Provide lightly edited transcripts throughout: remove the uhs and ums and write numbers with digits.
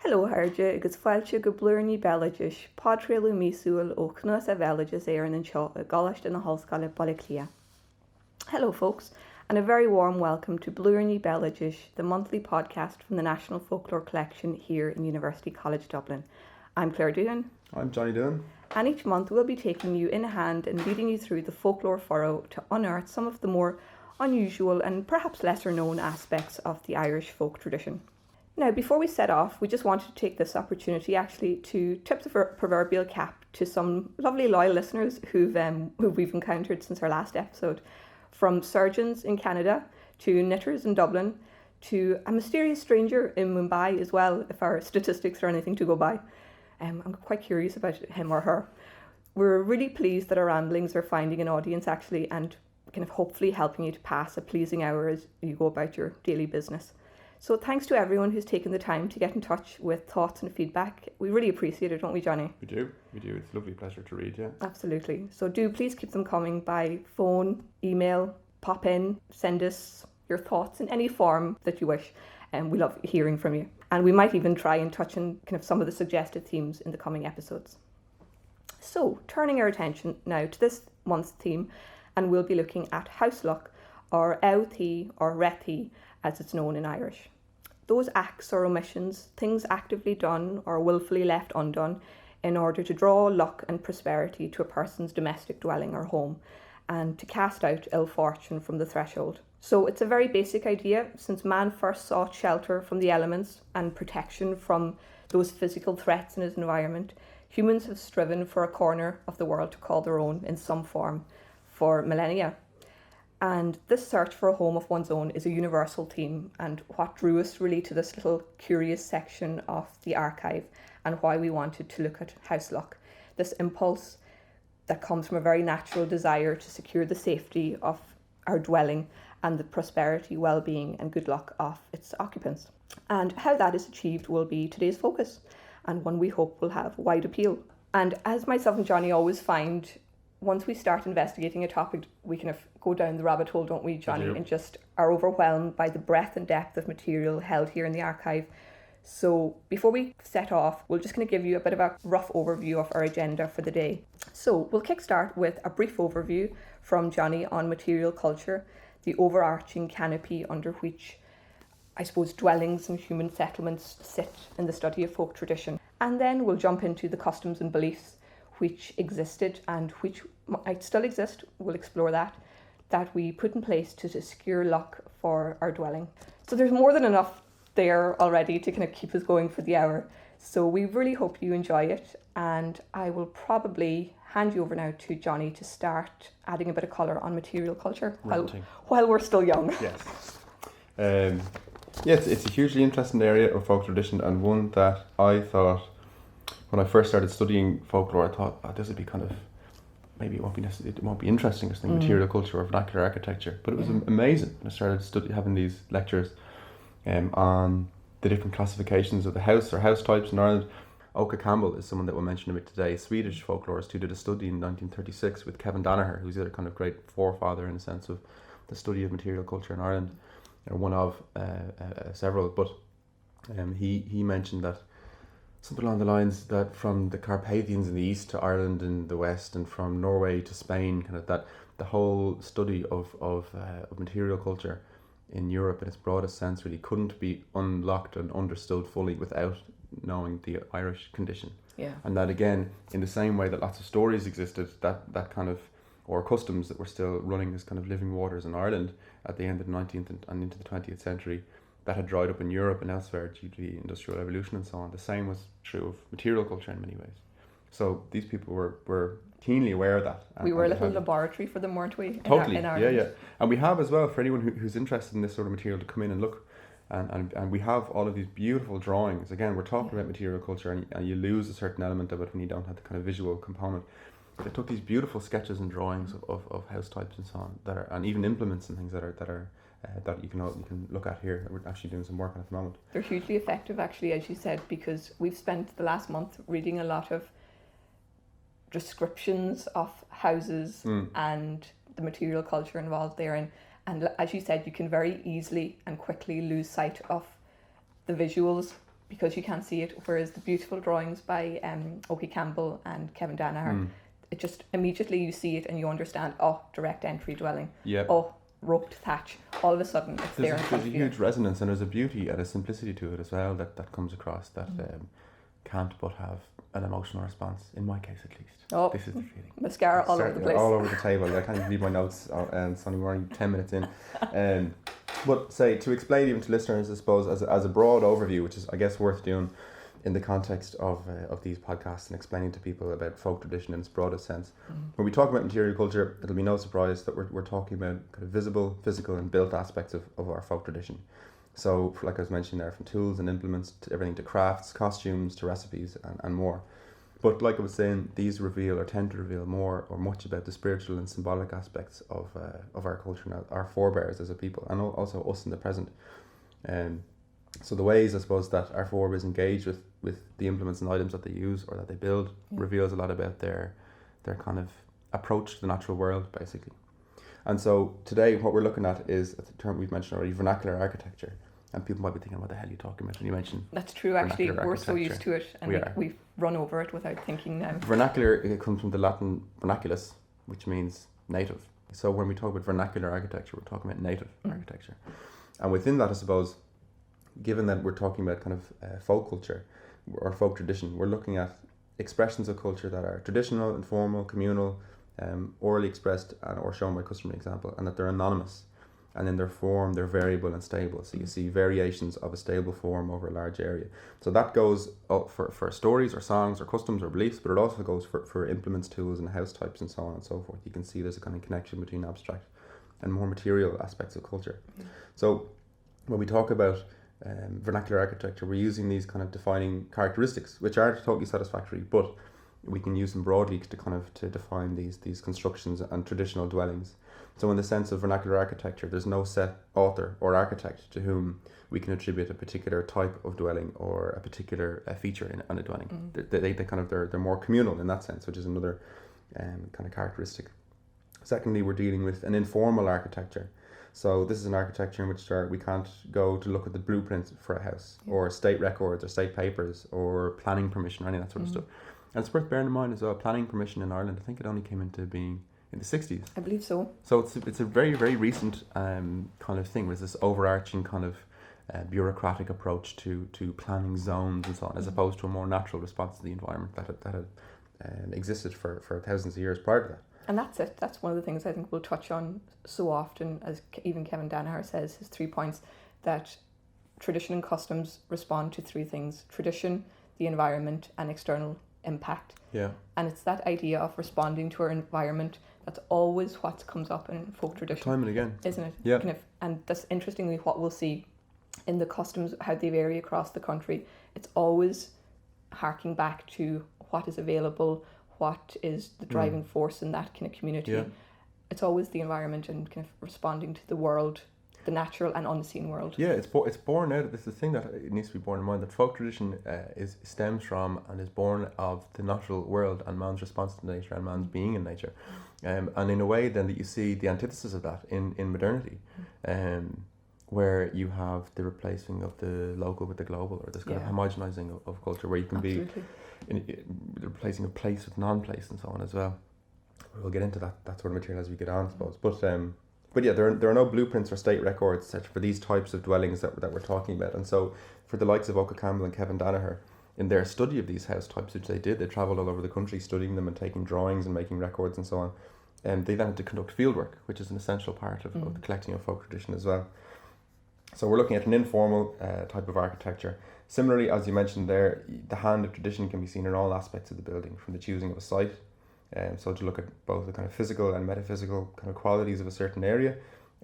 Hello Harja, agus fáilte go blúirní Beilgeis, pádréalú mísúil ó cnús a Beilgeis éireann an seo a gálaist in the hallscoile Ballyclia. Hello folks, and a very warm welcome to Blúirní Beilgeis, the monthly podcast from the National Folklore Collection here in University College Dublin. I'm Claire Doohan. I'm Jonny Doohan. And each month we'll be taking you in hand and leading you through the folklore furrow to unearth some of the more unusual and perhaps lesser known aspects of the Irish folk tradition. Now, before we set off, we just wanted to take this opportunity actually to tip the proverbial cap to some lovely loyal listeners who we've encountered since our last episode. From surgeons in Canada to knitters in Dublin to a mysterious stranger in Mumbai as well, if our statistics are anything to go by. I'm quite curious about him or her. We're really pleased that our ramblings are finding an audience actually, and kind of hopefully helping you to pass a pleasing hour as you go about your daily business. So thanks to everyone who's taken the time to get in touch with thoughts and feedback. We really appreciate it, don't we, Jonny? We do. It's a lovely pleasure to read, yeah. Absolutely. So do please keep them coming by phone, email, pop in, send us your thoughts in any form that you wish. And we love hearing from you. And we might even try and touch on kind of some of the suggested themes in the coming episodes. So turning our attention now to this month's theme, and we'll be looking at house luck, or outhí or rethi, as it's known in Irish. Those acts or omissions, things actively done or willfully left undone in order to draw luck and prosperity to a person's domestic dwelling or home and to cast out ill fortune from the threshold. So it's a very basic idea. Since man first sought shelter from the elements and protection from those physical threats in his environment, humans have striven for a corner of the world to call their own in some form for millennia. And this search for a home of one's own is a universal theme, and what drew us really to this little curious section of the archive and why we wanted to look at house luck. This impulse that comes from a very natural desire to secure the safety of our dwelling and the prosperity, well-being and good luck of its occupants. And how that is achieved will be today's focus, and one we hope will have wide appeal. And as myself and Jonny always find, once we start investigating a topic, we kind of go down the rabbit hole, don't we, Jonny, and just are overwhelmed by the breadth and depth of material held here in the archive. So before we set off, we're just going to give you a bit of a rough overview of our agenda for the day. So we'll kickstart with a brief overview from Jonny on material culture, the overarching canopy under which, I suppose, dwellings and human settlements sit in the study of folk tradition. And then we'll jump into the customs and beliefs which existed and which might still exist, we'll explore that we put in place to secure luck for our dwelling. So there's more than enough there already to kind of keep us going for the hour. So we really hope you enjoy it, and I will probably hand you over now to Jonny to start adding a bit of colour on material culture while we're still young. Yes. It's a hugely interesting area of folk tradition, and one that I thought, when I first started studying folklore, I thought, this would be kind of, maybe it won't be interesting as thing, material culture or vernacular architecture. But it was amazing when I started having these lectures on the different classifications of the house or house types in Ireland. Oka Campbell is someone that we'll mention a bit today, a Swedish folklorist who did a study in 1936 with Kevin Danaher, who's the other kind of great forefather in a sense of the study of material culture in Ireland, or one of several. But he mentioned that something along the lines that from the Carpathians in the east to Ireland in the west, and from Norway to Spain, kind of that the whole study of material culture in Europe in its broadest sense really couldn't be unlocked and understood fully without knowing the Irish condition. Yeah. And that again, in the same way that lots of stories existed, that kind of, or customs that were still running as kind of living waters in Ireland at the end of the 19th and into the 20th century, that had dried up in Europe and elsewhere due to the Industrial Revolution and so on. The same was true of material culture in many ways. So these people were keenly aware of that. We were a little laboratory for them, weren't we? Totally, in Ireland. Yeah. And we have as well, for anyone who's interested in this sort of material, to come in and look. And we have all of these beautiful drawings. Again, we're talking about material culture, and you lose a certain element of it when you don't have the kind of visual component. But they took these beautiful sketches and drawings of house types and so on, and even implements and things that you can look at here. We're actually doing some work on at the moment. They're hugely effective, actually, as you said, because we've spent the last month reading a lot of descriptions of houses and the material culture involved there, and as you said, you can very easily and quickly lose sight of the visuals because you can't see it, whereas the beautiful drawings by Oki Campbell and Kevin Danaher, it just immediately you see it and you understand, direct entry dwelling, roped thatch, all of a sudden it's there in front There's a of you. huge resonance, and there's a beauty and a simplicity to it as well that comes across that can't but have an emotional response, in my case at least. This is the feeling. Mascara all over the place. All over the table. I can't even read my notes on Sunday morning, 10 minutes in. But say, to explain even to listeners, I suppose, as a broad overview, which is, I guess, worth doing in the context of these podcasts and explaining to people about folk tradition in its broadest sense. When we talk about material culture, it'll be no surprise that we're talking about kind of visible, physical and built aspects of our folk tradition. So, like I was mentioning there, from tools and implements to everything to crafts, costumes to recipes and more. But like I was saying, these reveal or tend to reveal more or much about the spiritual and symbolic aspects of our culture now, our forebears as a people, and also us in the present. So the ways, I suppose, that our forebears engage with the implements and items that they use or that they build reveals a lot about their kind of approach to the natural world, basically. And so today what we're looking at is a term we've mentioned already, vernacular architecture. And people might be thinking, what the hell are you talking about when you mention That's true, actually. We're so used to it and we've run over it without thinking now. Vernacular, it comes from the Latin vernaculus, which means native. So when we talk about vernacular architecture, we're talking about native architecture. And within that, I suppose, given that we're talking about kind of folk culture or folk tradition, we're looking at expressions of culture that are traditional, informal, communal, orally expressed or shown by customary example, and that they're anonymous. And in their form, they're variable and stable. So you see variations of a stable form over a large area. So that goes up for stories or songs or customs or beliefs, but it also goes for implements, tools and house types and so on and so forth. You can see there's a kind of connection between abstract and more material aspects of culture. So when we talk about vernacular architecture, we're using these kind of defining characteristics, which aren't totally satisfactory, but we can use them broadly to define these constructions and traditional dwellings. So in the sense of vernacular architecture, there's no set author or architect to whom we can attribute a particular type of dwelling or a particular feature in a dwelling. They're more communal in that sense, which is another kind of characteristic. Secondly, we're dealing with an informal architecture. So this is an architecture in which we can't go to look at the blueprint for a house or state records or state papers or planning permission or any of that sort of stuff. And it's worth bearing in mind as well, planning permission in Ireland, I think it only came into being in the 60s. I believe so. So it's a very, very recent kind of thing with this overarching kind of bureaucratic approach to planning zones and so on, as opposed to a more natural response to the environment that had existed for thousands of years prior to that. And that's it. That's one of the things I think we'll touch on so often, as even Kevin Danaher says, his 3 points, that tradition and customs respond to 3 things: tradition, the environment, and external impact. And it's that idea of responding to our environment that's always what comes up in folk tradition. Time and again. Isn't it? And that's interestingly what we'll see in the customs, how they vary across the country. It's always harking back to what is available, what is the driving force in that kind of community. It's always the environment and kind of responding to the world, the natural and unseen world. It's born out of this. The thing that it needs to be borne in mind, that folk tradition stems from and is born of the natural world and man's response to nature and man's being in nature, and in a way then that you see the antithesis of that in modernity, where you have the replacing of the local with the global, or this kind of homogenizing of culture, where you can be the replacing of place with non-place and so on as well. We'll get into that sort of material as we get on, I suppose. But yeah, there are no blueprints or state records set for these types of dwellings that we're talking about. And so for the likes of Oka Campbell and Kevin Danaher, in their study of these house types, which they travelled all over the country studying them and taking drawings and making records and so on. And they then had to conduct fieldwork, which is an essential part of the collecting of folk tradition as well. So we're looking at an informal type of architecture. Similarly, as you mentioned there, the hand of tradition can be seen in all aspects of the building, from the choosing of a site. So to look at both the kind of physical and metaphysical kind of qualities of a certain area,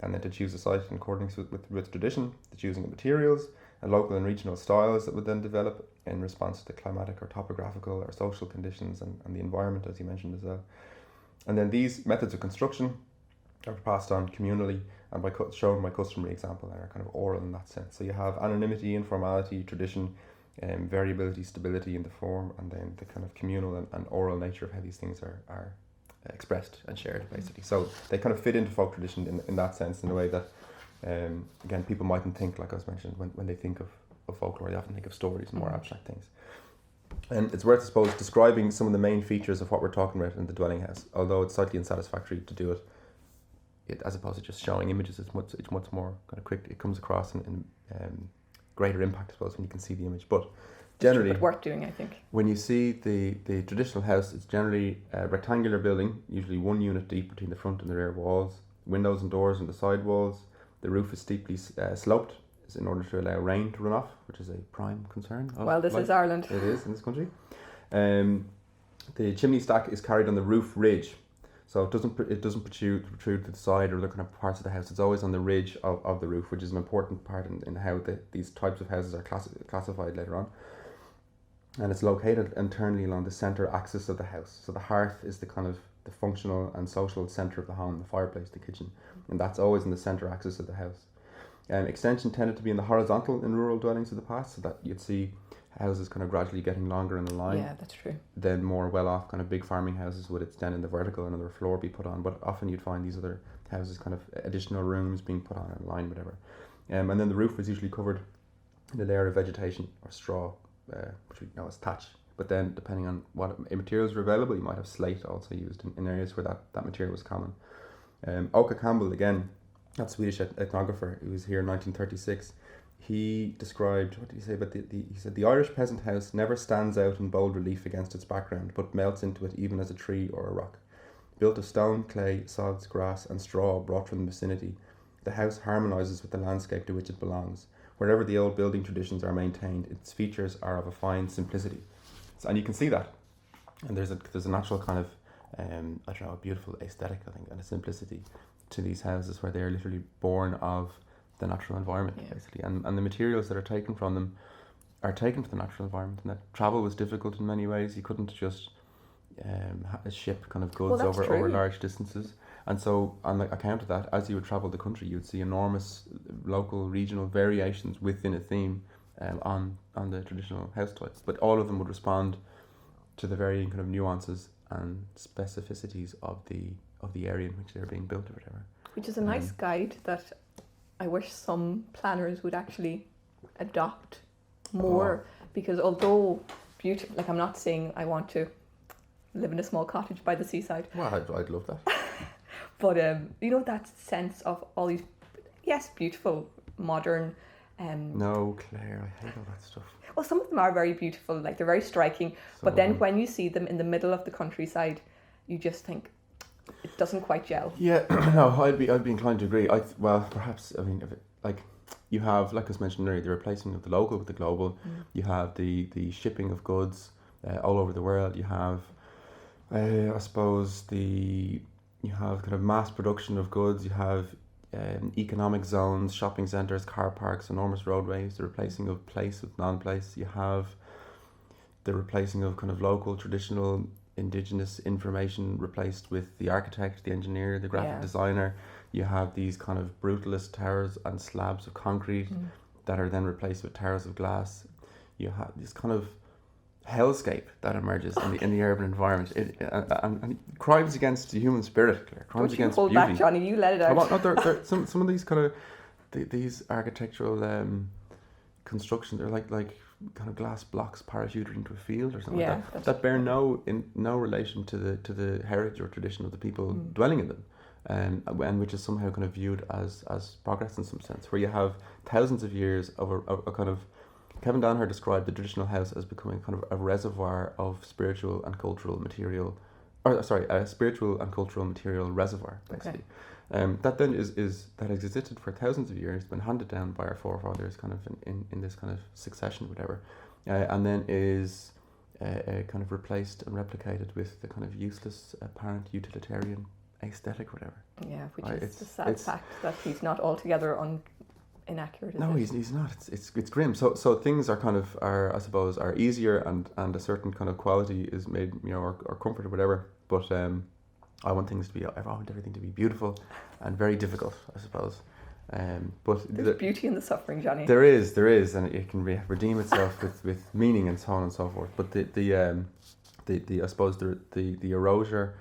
and then to choose a site in accordance with tradition, the choosing of materials, and local and regional styles that would then develop in response to the climatic or topographical or social conditions and the environment, as you mentioned as well. And then these methods of construction are passed on communally and shown by customary example, and are kind of oral in that sense. So you have anonymity, informality, tradition, variability, stability in the form, and then the kind of communal and oral nature of how these things are expressed and shared, basically. So they kind of fit into folk tradition in that sense, in a way that, again, people mightn't think, like I was mentioning, when they think of of folklore, you often think of stories and more abstract things. And it's worth, I suppose, describing some of the main features of what we're talking about in the dwelling house. Although it's slightly unsatisfactory to do it as opposed to just showing images, it's much more kind of quick. It comes across in greater impact, I suppose, when you can see the image. But generally, but worth doing, I think. When you see the traditional house, it's generally a rectangular building, usually 1 unit deep between the front and the rear walls. Windows and doors on the side walls. The roof is steeply sloped in order to allow rain to run off, which is a prime concern. Well, this is Ireland. It is in this country. The chimney stack is carried on the roof ridge, so it doesn't protrude to the side or the kind of parts of the house. It's always on the ridge of the roof, which is an important part in how these types of houses are classified later on. And it's located internally along the centre axis of the house. So the hearth is the kind of the functional and social centre of the home, the fireplace, the kitchen, and that's always in the centre axis of the house. Extension tended to be in the horizontal in rural dwellings of the past, so that you'd see houses kind of gradually getting longer in the line. Yeah, that's true. Then more well-off kind of big farming houses would extend in the vertical and another floor be put on, but often you'd find these other houses kind of additional rooms being put on in line, whatever. And then the roof was usually covered in a layer of vegetation or straw, which we know as thatch. But then, depending on what materials were available, you might have slate also used in areas where that material was common. Oka Campbell, again, that Swedish ethnographer who was here in 1936, he described, what did he say about he said, the Irish peasant house never stands out in bold relief against its background, but melts into it even as a tree or a rock. Built of stone, clay, sods, grass and straw brought from the vicinity, the house harmonises with the landscape to which it belongs. Wherever the old building traditions are maintained, its features are of a fine simplicity. So, and you can see that. And there's a natural kind of, a beautiful aesthetic, I think, and a simplicity to these houses where they're literally born of the natural environment, basically. And the materials that are taken from them are taken from the natural environment. And that travel was difficult in many ways. You couldn't just ship kind of goods over large distances. And so, on account of that, as you would travel the country, you would see enormous local, regional variations within a theme on the traditional house types. But all of them would respond to the varying kind of nuances and specificities of the area in which they're being built or whatever. Which is a nice guide that I wish some planners would actually adopt more, because although beautiful, like, I'm not saying I want to live in a small cottage by the seaside. Well, I'd love that. But you know, that sense of all these, beautiful, modern. No, Claire, I hate all that stuff. Well, some of them are very beautiful, like they're very striking. But then when you see them in the middle of the countryside, you just think it doesn't quite gel. Yeah, no, I'd be inclined to agree. Perhaps, I mean, you have, like I was mentioned earlier, the replacing of the local with the global. You have the shipping of goods all over the world. You have, I suppose, you have kind of mass production of goods. You have economic zones, shopping centres, car parks, enormous roadways, the replacing of place with non-place. You have the replacing of kind of local, traditional, indigenous information replaced with the architect, the engineer, the graphic designer. You have these kind of brutalist towers and slabs of concrete that are then replaced with towers of glass. You have this kind of hellscape that emerges in the urban environment. And crimes against the human spirit, Claire. Crimes against beauty. Hold back, Johnny. You let it out. There some of these kind of these architectural constructions. They're like kind of glass blocks parachuted into a field or something like that bear no relation to the heritage or tradition of the people dwelling in them, and which is somehow kind of viewed as progress in some sense. Where you have thousands of years of a kind of. Kevin Danaher described the traditional house as becoming kind of a reservoir of spiritual and cultural material, a spiritual and cultural material reservoir, basically. That then is that has existed for thousands of years, been handed down by our forefathers, kind of in this kind of succession, whatever, and then is kind of replaced and replicated with the kind of useless, apparent utilitarian aesthetic, whatever. Yeah, which is the sad fact that he's not altogether inaccurate. No, he's not. It's grim. So things are kind of I suppose are easier and a certain kind of quality is made, or comfort or whatever. But I want everything to be beautiful and very difficult, I suppose. But there's beauty in the suffering, Johnny. There is, and it can redeem itself with meaning and so on and so forth. But the I suppose the erosion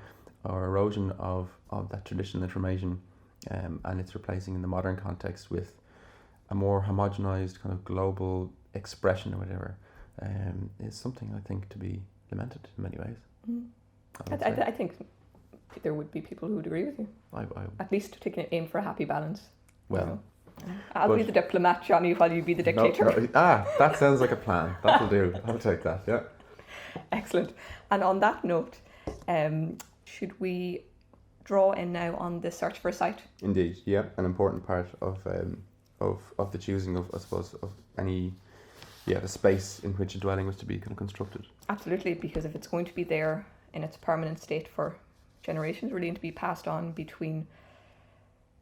of that traditional information, and it's replacing in the modern context with a more homogenized kind of global expression or whatever is something I think to be lamented in many ways. I think there would be people who would agree with you. I At least taking an aim for a happy balance. well, I'll be the diplomat, Johnny, while you be the dictator. that sounds like a plan. That'll do. I'll take that. Yeah. Excellent. And on that note, should we draw in now on the search for a site? Indeed, yeah, an important part of the choosing of, I suppose, of any, the space in which a dwelling was to be kind of constructed. Absolutely, because if it's going to be there in its permanent state for generations, really, and to be passed on between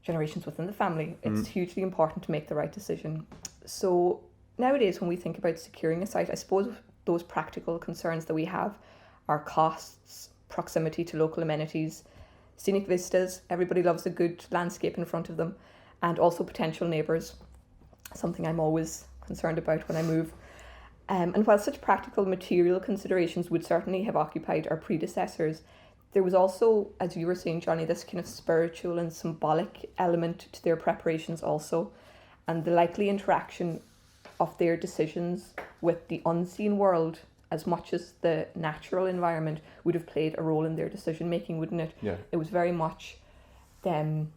generations within the family, it's hugely important to make the right decision. So nowadays, when we think about securing a site, I suppose those practical concerns that we have are costs, proximity to local amenities, scenic vistas, everybody loves a good landscape in front of them, and also potential neighbours, something I'm always concerned about when I move. And while such practical material considerations would certainly have occupied our predecessors, there was also, as you were saying, Johnny, this kind of spiritual and symbolic element to their preparations also, and the likely interaction of their decisions with the unseen world as much as the natural environment would have played a role in their decision making, wouldn't it? Yeah. It was very much them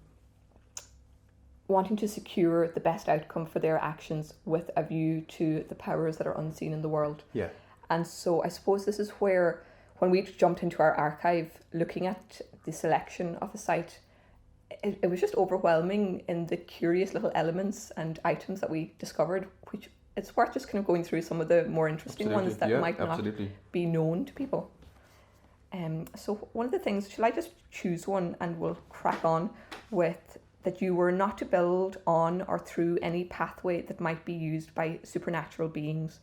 wanting to secure the best outcome for their actions with a view to the powers that are unseen in the world. Yeah. And so I suppose this is where, when we jumped into our archive looking at the selection of a site, it was just overwhelming in the curious little elements and items that we discovered, which it's worth just kind of going through some of the more interesting ones that might not be known to people. So one of the things, shall I just choose one and we'll crack on with that you were not to build on or through any pathway that might be used by supernatural beings.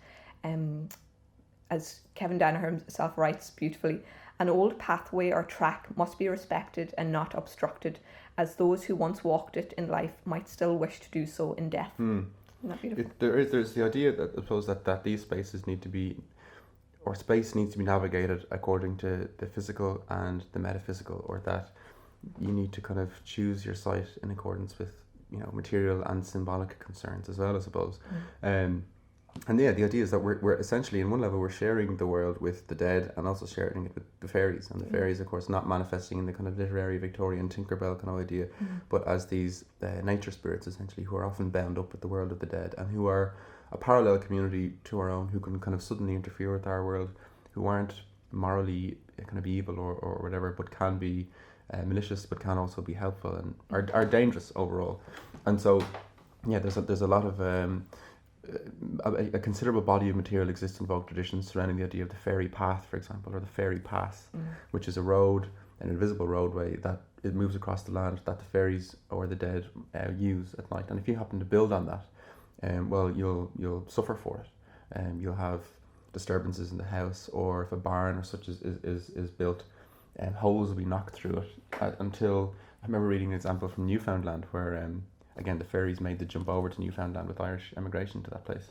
As Kevin Danaher himself writes beautifully, an old pathway or track must be respected and not obstructed, as those who once walked it in life might still wish to do so in death. Isn't that beautiful? There's the idea that I suppose that these spaces need to be, or space needs to be navigated according to the physical and the metaphysical, or that you need to kind of choose your site in accordance with, material and symbolic concerns as well, I suppose. And the idea is that we're essentially, in one level, we're sharing the world with the dead and also sharing it with the fairies. And the fairies, of course, not manifesting in the kind of literary Victorian Tinkerbell kind of idea, but as these nature spirits, essentially, who are often bound up with the world of the dead and who are a parallel community to our own, who can kind of suddenly interfere with our world, who aren't morally kind of evil or whatever, but can be malicious, but can also be helpful and are dangerous overall. And so, there's a lot of... a considerable body of material exists in folk traditions surrounding the idea of the fairy path, for example, or the fairy pass, which is a road, an invisible roadway that it moves across the land that the fairies or the dead use at night. And if you happen to build on that, you'll suffer for it. You'll have disturbances in the house, or if a barn or such is built, holes will be knocked through it until... I remember reading an example from Newfoundland where again, the fairies made the jump over to Newfoundland with Irish emigration to that place.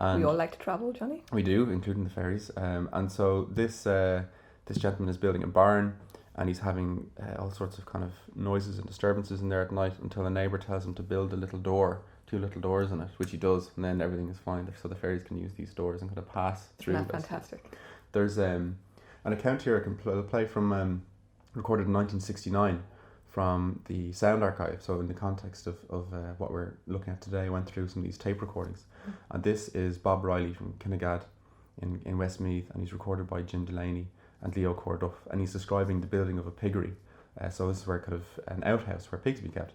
And we all like to travel, Johnny. We do, including the fairies. And so this gentleman is building a barn, and he's having all sorts of kind of noises and disturbances in there at night until a neighbour tells him to build a little door, 2 little doors in it, which he does, and then everything is fine. So the fairies can use these doors and kind of pass through. Isn't that fantastic? There's an account here I can play from recorded in 1969. From the sound archive, so in the context of what we're looking at today, I went through some of these tape recordings, and this is Bob Riley from Kinnegad in Westmeath, and he's recorded by Jim Delaney and Leo Corduff, and he's describing the building of a piggery. So this is where kind of an outhouse where pigs be kept.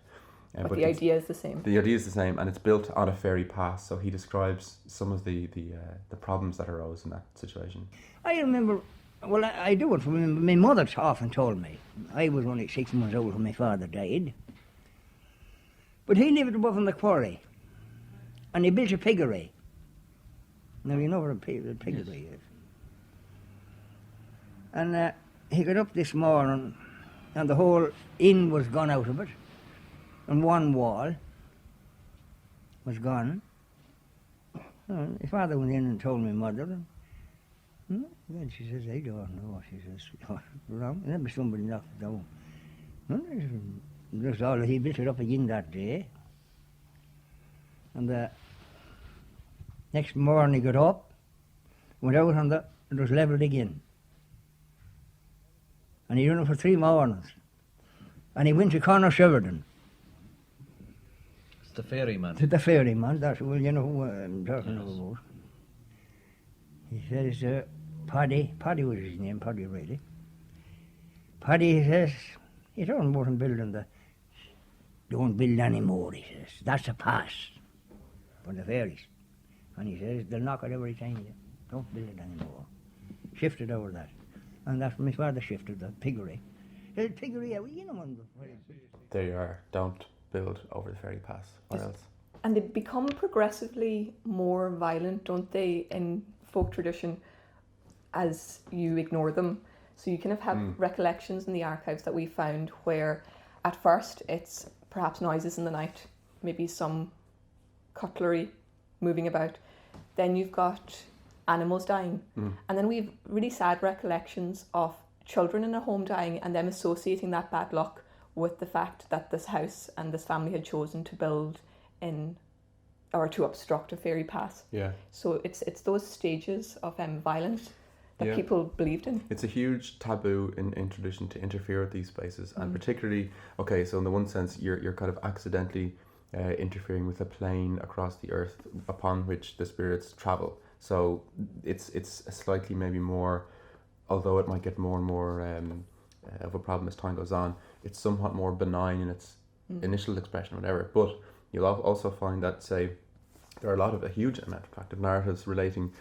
But the idea is the same. The idea is the same, and it's built on a fairy pass. So he describes some of the problems that arose in that situation. I remember. Well, I do it from my mother often told me. I was only 6 months old when my father died. But he lived above in the quarry, and he built a piggery. Now you know what a piggery is. And he got up this morning, and the whole inn was gone out of it, and one wall was gone. And my father went in and told my mother. Then she says, I don't know. She says, wrong. And then somebody knocked it down. That's all. He built it up again that day. And Next morning he got up, went out on it was levelled again. And he done it for 3 mornings. And he went to Conor Sheridan, It's the ferryman. to the ferryman, that's, well, you know who I'm talking about. He says, Paddy was his name, Paddy really. Paddy, he says, he don't want building don't build anymore, he says. That's a pass for the fairies. And he says, they'll knock it every time, don't build it anymore. Shifted over that. And that's when my father shifted the piggery. The piggery, you know, There you are. Don't build over the ferry pass. What else? And they become progressively more violent, don't they, in folk tradition as you ignore them. So you kind of have recollections in the archives that we found where at first it's perhaps noises in the night, maybe some cutlery moving about. Then you've got animals dying. And then we've really sad recollections of children in a home dying and them associating that bad luck with the fact that this house and this family had chosen to build in or to obstruct a ferry pass. Yeah. So it's those stages of violence that people believed in. It's a huge taboo in tradition to interfere with these spaces, and particularly, okay, so in the one sense, you're kind of accidentally interfering with a plane across the earth upon which the spirits travel. So it's a slightly maybe more, although it might get more and more of a problem as time goes on, it's somewhat more benign in its initial expression, whatever. But you'll also find that, say, there are a huge amount of narratives relating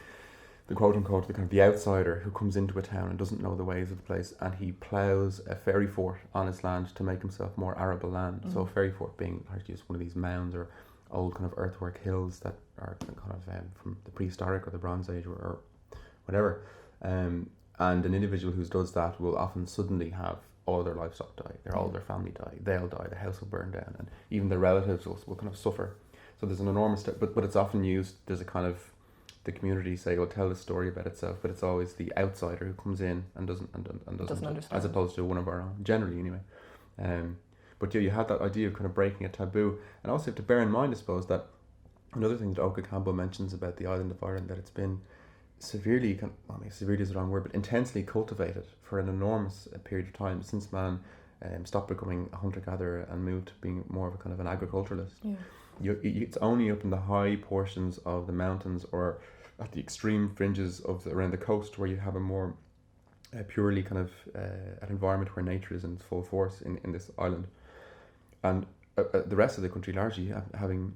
the quote-unquote, the kind of the outsider who comes into a town and doesn't know the ways of the place, and he ploughs a fairy fort on his land to make himself more arable land. So a fairy fort being actually just one of these mounds or old kind of earthwork hills that are kind of from the prehistoric or the Bronze Age or whatever. And an individual who does that will often suddenly have all their livestock die, all their family die, they'll die, the house will burn down, and even their relatives will kind of suffer. So there's an enormous, but it's often used, there's a kind of, the community say, will tell the story about itself, but it's always the outsider who comes in and doesn't understand, as opposed to one of our own, generally anyway. But yeah, you had that idea of kind of breaking a taboo, and also you have to bear in mind, I suppose, that another thing that Oka Campbell mentions about the island of Ireland, that it's been severely, severely is the wrong word, but intensely cultivated for an enormous period of time since man stopped becoming a hunter-gatherer and moved to being more of a kind of an agriculturalist. Yeah. It's only up in the high portions of the mountains or at the extreme fringes of around the coast where you have a more purely kind of an environment where nature is in full force in this island, and the rest of the country largely having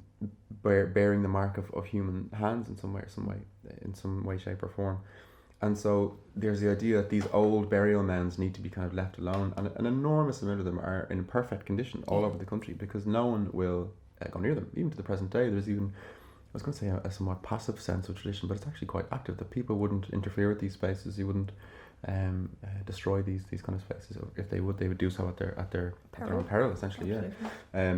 bearing the mark of human hands in some way, shape or form. And so there's the idea that these old burial mounds need to be kind of left alone, and an enormous amount of them are in perfect condition all over the country because no one will go near them. Even to the present day, there's even, I was going to say, a somewhat passive sense of tradition, but it's actually quite active, that people wouldn't interfere with these spaces. You wouldn't destroy these kind of spaces. If they would do so at their own peril, essentially. Absolutely. Yeah.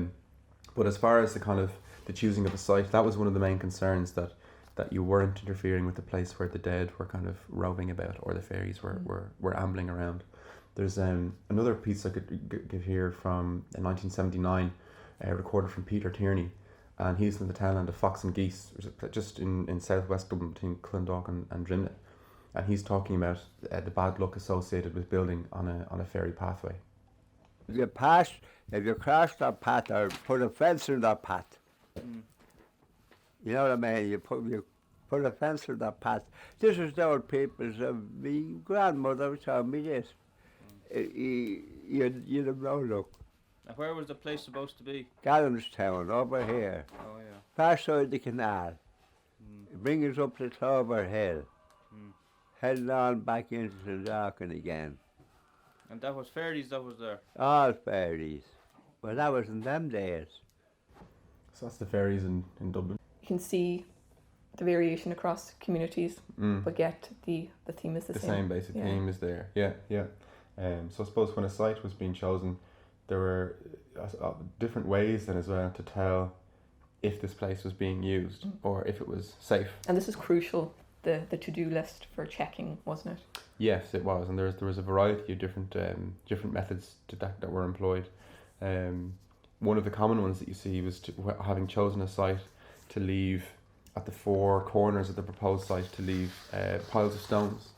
But as far as the kind of the choosing of a site, that was one of the main concerns, that you weren't interfering with the place where the dead were kind of roving about or the fairies were ambling around. There's another piece I could give here from 1979, recorded from Peter Tierney, and he's in the townland of Fox and Geese, just in southwest Dublin between Clondalk and Drimnagh, and he's talking about the bad luck associated with building on a ferry pathway. If you cross that path or put a fence in that path, you know what I mean? You put a fence in that path. This is the old people's. My grandmother told me this. You don't know, look. Now, where was the place supposed to be? Gallamstown, over here. Oh, yeah. Far side the canal. Bring us up to Clover Hill. Heading on back into the Larkin again. And that was Fairies that was there? All fairies. Well, that was in them days. So that's the fairies in Dublin. You can see the variation across communities, but yet the theme is the same. The same basic theme is there. Yeah. So I suppose when a site was being chosen, there were different ways then as well to tell if this place was being used or if it was safe. And this is crucial, the to-do list for checking, wasn't it? Yes, it was, and there was a variety of different methods that were employed. One of the common ones that you see was having chosen a site to leave at the four corners of the proposed site to leave piles of stones.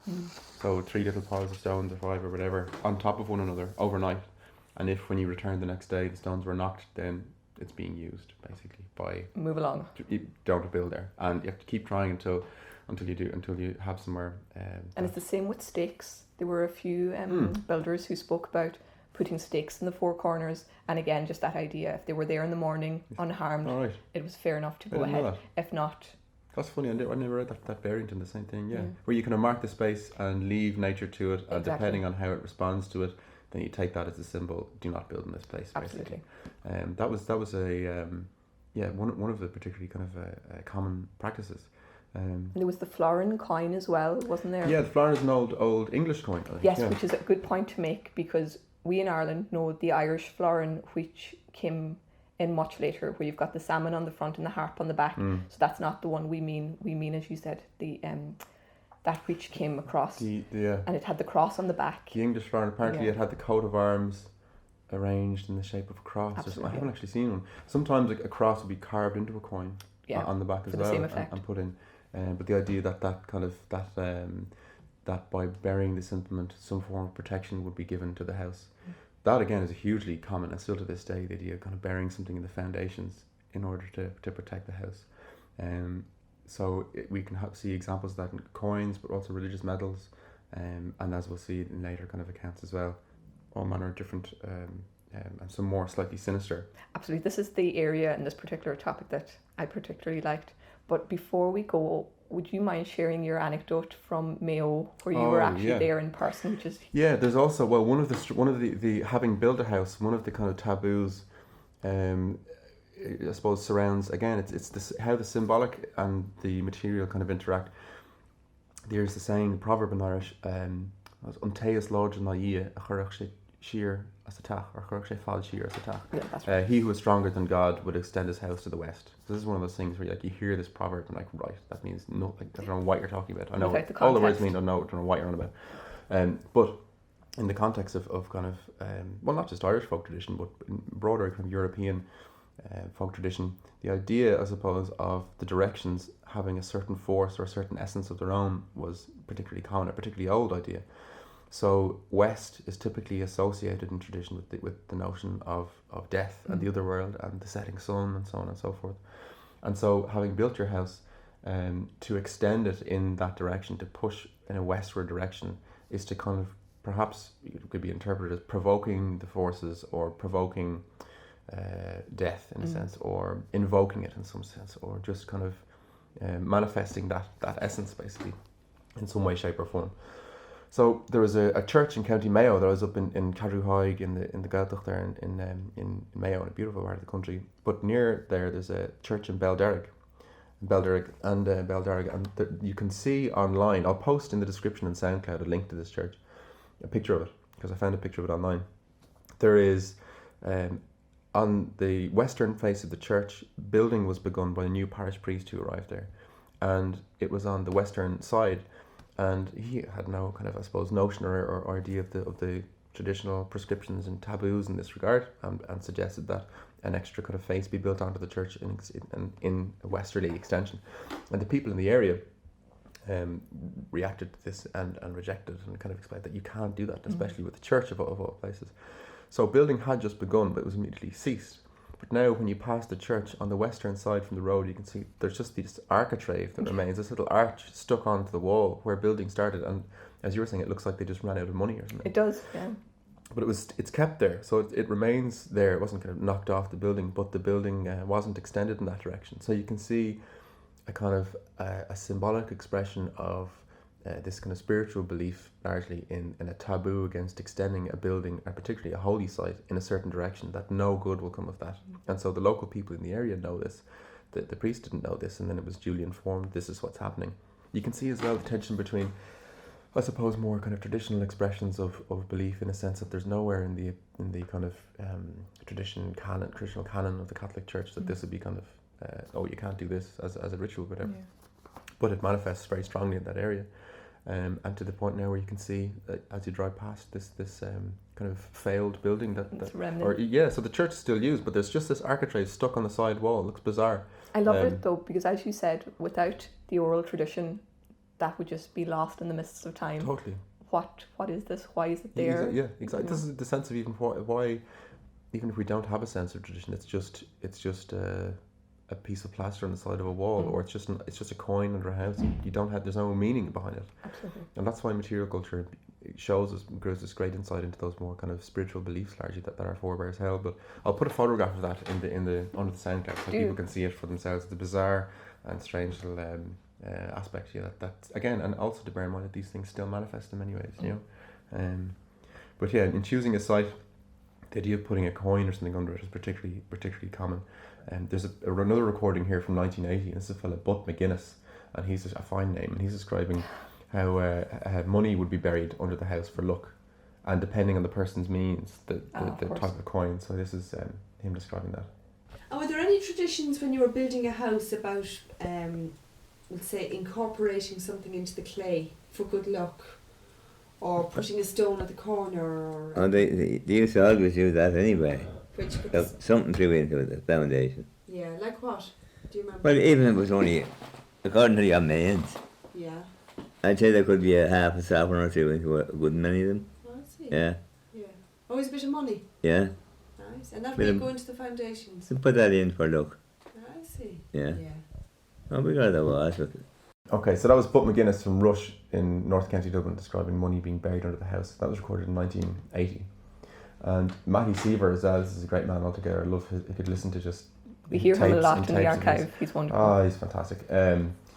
So 3 little piles of stones or 5 or whatever on top of one another overnight. And if when you return the next day the stones were knocked, then it's being used basically by Move along. you don't build there, and you have to keep trying until you have somewhere. And it's the same with stakes. There were a few builders who spoke about putting stakes in the 4 corners, and again, just that idea, if they were there in the morning unharmed, all right. it was fair enough to I go didn't know ahead. that. If not, That's funny. I never read that variant in the same thing. Yeah, Yeah. where you kind of mark the space and leave nature to it, and Exactly. depending on how it responds to it, then you take that as a symbol. Do not build in this place. absolutely. Basically. That was a one of the particularly kind of common practices. And there was the florin coin as well, wasn't there? Yeah, the florin is an old English coin. I think. Yes, yeah. which is a good point to make, because we in Ireland know the Irish florin, which came in much later, where you've got the salmon on the front and the harp on the back. So that's not the one we mean. We mean, as you said, the that which came across, The and it had the cross on the back. The English florin, apparently Yeah. it had the coat of arms arranged in the shape of a cross. Or something. Absolutely. I haven't actually seen one. Sometimes a cross would be carved into a coin Yeah, on the back as for the well same and, effect. and put in. But the idea that that by burying this implement, some form of protection would be given to the house. That again is a hugely common, and still to this day, the idea of kind of burying something in the foundations in order to protect the house. So we can see examples of that in coins, but also religious medals, and as we'll see in later kind of accounts as well, all manner of different, and some more slightly sinister. Absolutely. This is the area in this particular topic that I particularly liked. But before we go, would you mind sharing your anecdote from Mayo, where you were actually yeah. there in person, which is Yeah, there's also one of the having built a house, one of the kind of taboos, I suppose surrounds again. It's this, how the symbolic and the material kind of interact. There's the saying, the proverb in Irish, "Untitled Chapter a chuirfeadh siar as a tach, or chuirfeadh faid siar as a tach." yeah, that's right. He who is stronger than God would extend his house to the west. So this is one of those things where you hear this proverb and right, that means no, I don't know what you're talking about. I know Without the all the words context. mean, I don't know what you're on about. But in the context of kind of well, not just Irish folk tradition, but in broader kind of European folk tradition, the idea, I suppose, of the directions having a certain force or a certain essence of their own was particularly common, a particularly old idea. So west is typically associated in tradition with the notion of death and the other world and the setting sun and so on and so forth. And so having built your house, to extend it in that direction, to push in a westward direction, is to kind of, perhaps it could be interpreted as provoking the forces or provoking death in a sense, or invoking it in some sense, or just kind of manifesting that essence basically in some way, shape or form. So there was a church in County Mayo that I was up in Cadrúhaig in the Gaeltacht there in Mayo, in a beautiful part of the country. But near there's a church in Belderrig, and you can see online. I'll post in the description in SoundCloud a link to this church, a picture of it, because I found a picture of it online. There is on the western face of the church, building was begun by a new parish priest who arrived there, and it was on the western side. And he had no kind of, I suppose, notion or idea of the traditional prescriptions and taboos in this regard, and suggested that an extra kind of face be built onto the church in a westerly extension. And the people in the area reacted to this and rejected it, and kind of explained that you can't do that, especially with the church of all places. So building had just begun, but it was immediately ceased. But now when you pass the church on the western side from the road, you can see there's just this architrave that remains, this little arch stuck onto the wall where building started. And as you were saying, it looks like they just ran out of money or something. It does, yeah. But it's kept there, so it remains there. It wasn't kind of knocked off the building, but the building wasn't extended in that direction. So you can see a kind of a symbolic expression of this kind of spiritual belief, largely in a taboo against extending a building, and particularly a holy site, in a certain direction, that no good will come of that. And so the local people in the area know this. The priest didn't know this, and then it was duly informed, this is what's happening. You can see as well the tension between, I suppose, more kind of traditional expressions of belief, in a sense that there's nowhere in the kind of traditional canon of the Catholic Church that this would be kind of, you can't do this as a ritual, whatever. Yeah. But it manifests very strongly in that area. And to the point now where you can see as you drive past this kind of failed building It's remnant. so the church is still used, but there's just this architrave stuck on the side wall. It looks bizarre, I love it though, because as you said, without the oral tradition, that would just be lost in the mists of time. Totally. What is this? Why is it there? Yeah, exactly. This is the sense of even why even if we don't have a sense of tradition, it's just a piece of plaster on the side of a wall, or it's just a coin under a house. You don't have, there's no meaning behind it. Absolutely. And that's why material culture shows us, gives us great insight into those more kind of spiritual beliefs largely that our forebears held. But I'll put a photograph of that in the under the sound card so people can see it for themselves. The bizarre and strange little aspect, that again, and also to bear in mind that these things still manifest in many ways, you know. But yeah, in choosing a site, the idea of putting a coin or something under it is particularly common. There's another recording here from 1980, and this is a fella, Butt McGuinness, and he's a fine name, and he's describing how money would be buried under the house for luck, and depending on the person's means, the type of coin. So this is him describing that. And were there any traditions when you were building a house about, let's say, incorporating something into the clay for good luck, or putting a stone at the corner? Or Oh, they used to always do that anyway. which could Have something through into the foundation. yeah, like what? Do you remember? Well, even if it was only, according to your means, Yeah. I'd say there could be a half a sovereign or two into a good many of them. Oh, I see. Yeah, Yeah. Always a bit of money. yeah. Nice. And that Bit would of- go into the foundations. So put that in for luck. I see. Yeah. Yeah. Oh, we got that was. But Okay, so that was Butt McGuinness from Rush in North County Dublin describing money being buried under the house. That was recorded in 1980. And Matty Seaver as well, this is a great man altogether. I love if you could listen to just We hear him a tapes lot and in the tapes of his. archive. He's wonderful. Oh, he's fantastic.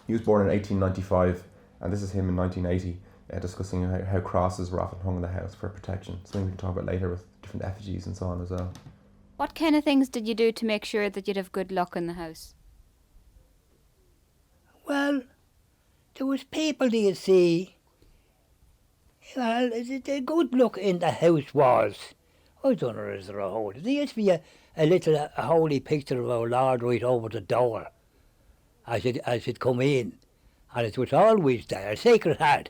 He was born in 1895, and this is him in 1980, discussing how crosses were often hung in the house for protection. Something we can talk about later with different effigies and so on as well. What kind of things did you do to make sure that you'd have good luck in the house? Well, there was people, do you see, well, the good look in the house was, I don't know, is there a hole? There used to be a holy picture of our Lord right over the door as it come in, and it was always there, a sacred heart.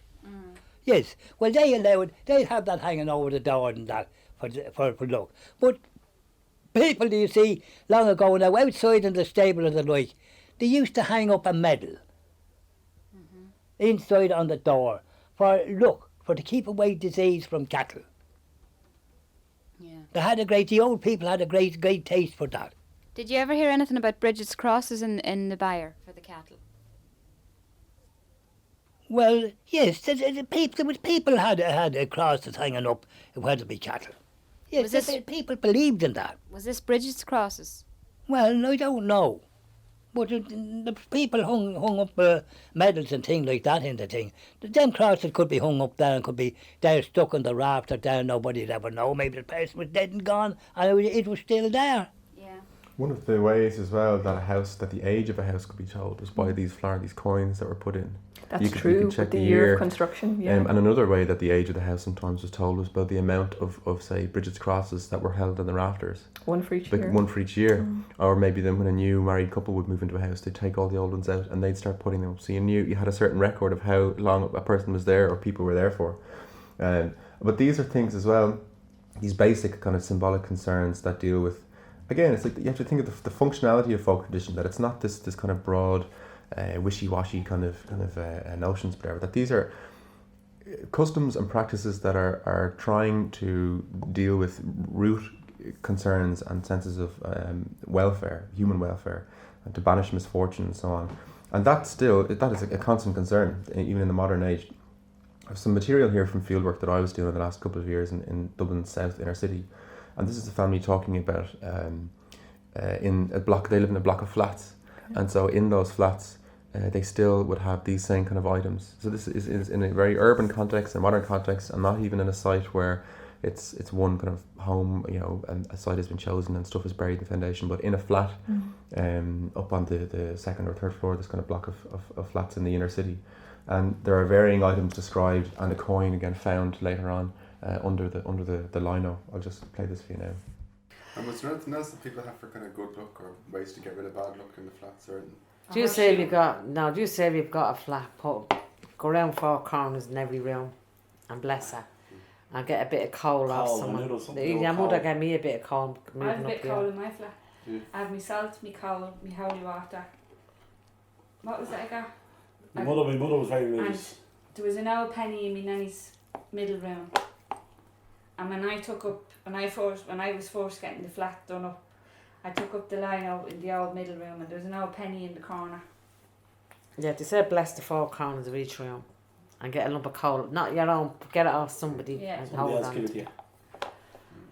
Yes, well they'd have that hanging over the door and that for luck. But people, do you see, long ago now, outside in the stable and the like, they used to hang up a medal inside on the door for luck, for to keep away disease from cattle. Yeah. The old people had a great taste for that. Did you ever hear anything about Bridget's crosses in the byre for the cattle? Well, yes, there was people had a cross that's hanging up, it had to be cattle. Yes, Was this- people believed in that. Was this Bridget's crosses? Well, I don't know. But the people hung up medals and things like that in the thing. Them crosses could be hung up there and could be there stuck on the rafter there, nobody'd ever know. Maybe the person was dead and gone and it was still there. Yeah. One of the ways as well that the age of a house could be told was by these coins that were put in. That's you could true. check With the the year year. of construction. Yeah. And another way that the age of the house sometimes was told was by the amount of say, Bridget's crosses that were held in the rafters. One for each Like year. one for each year. Or maybe then when a new married couple would move into a house, they'd take all the old ones out and they'd start putting them up. So you had a certain record of how long a person was there or people were there for. But these are things as well, these basic kind of symbolic concerns that deal with, again, it's like you have to think of the functionality of folk tradition, that it's not this kind of broad, wishy-washy kind of notions, whatever. That these are customs and practices that are trying to deal with root concerns and senses of welfare, human welfare, and to banish misfortune and so on. And that is a constant concern, even in the modern age. I have some material here from fieldwork that I was doing the last couple of years in Dublin's south inner city, and this is a family talking about in a block. They live in a block of flats, and so in those flats, they still would have these same kind of items. So this is in a very urban context, a modern context, and not even in a site where it's one kind of home, and a site has been chosen and stuff is buried in the foundation, but in a flat, up on the second or third floor, this kind of block of flats in the inner city. And there are varying items described, and a coin again found later on under the lino. I'll just play this for you now. And was there anything else that people have for kind of good luck or ways to get rid of bad luck in the flats or anything? Do you say we've got a flat, go around 4 corners in every room and bless her. And get a bit of coal off someone. Your mother gave me a bit of coal I have moving a bit up of coal here. in my flat. Yeah. I have my salt, my coal, my holy water, what was it I got? My mother was very And religious. there was an old penny in my nanny's middle room. And when I was first getting the flat done up, I took up the line out in the old middle room, and there was an old penny in the corner. Yeah, they said bless the 4 corners of each room and get a lump of coal. Not your own, get it off somebody. Yeah. And Somebody hold else on. give it to you.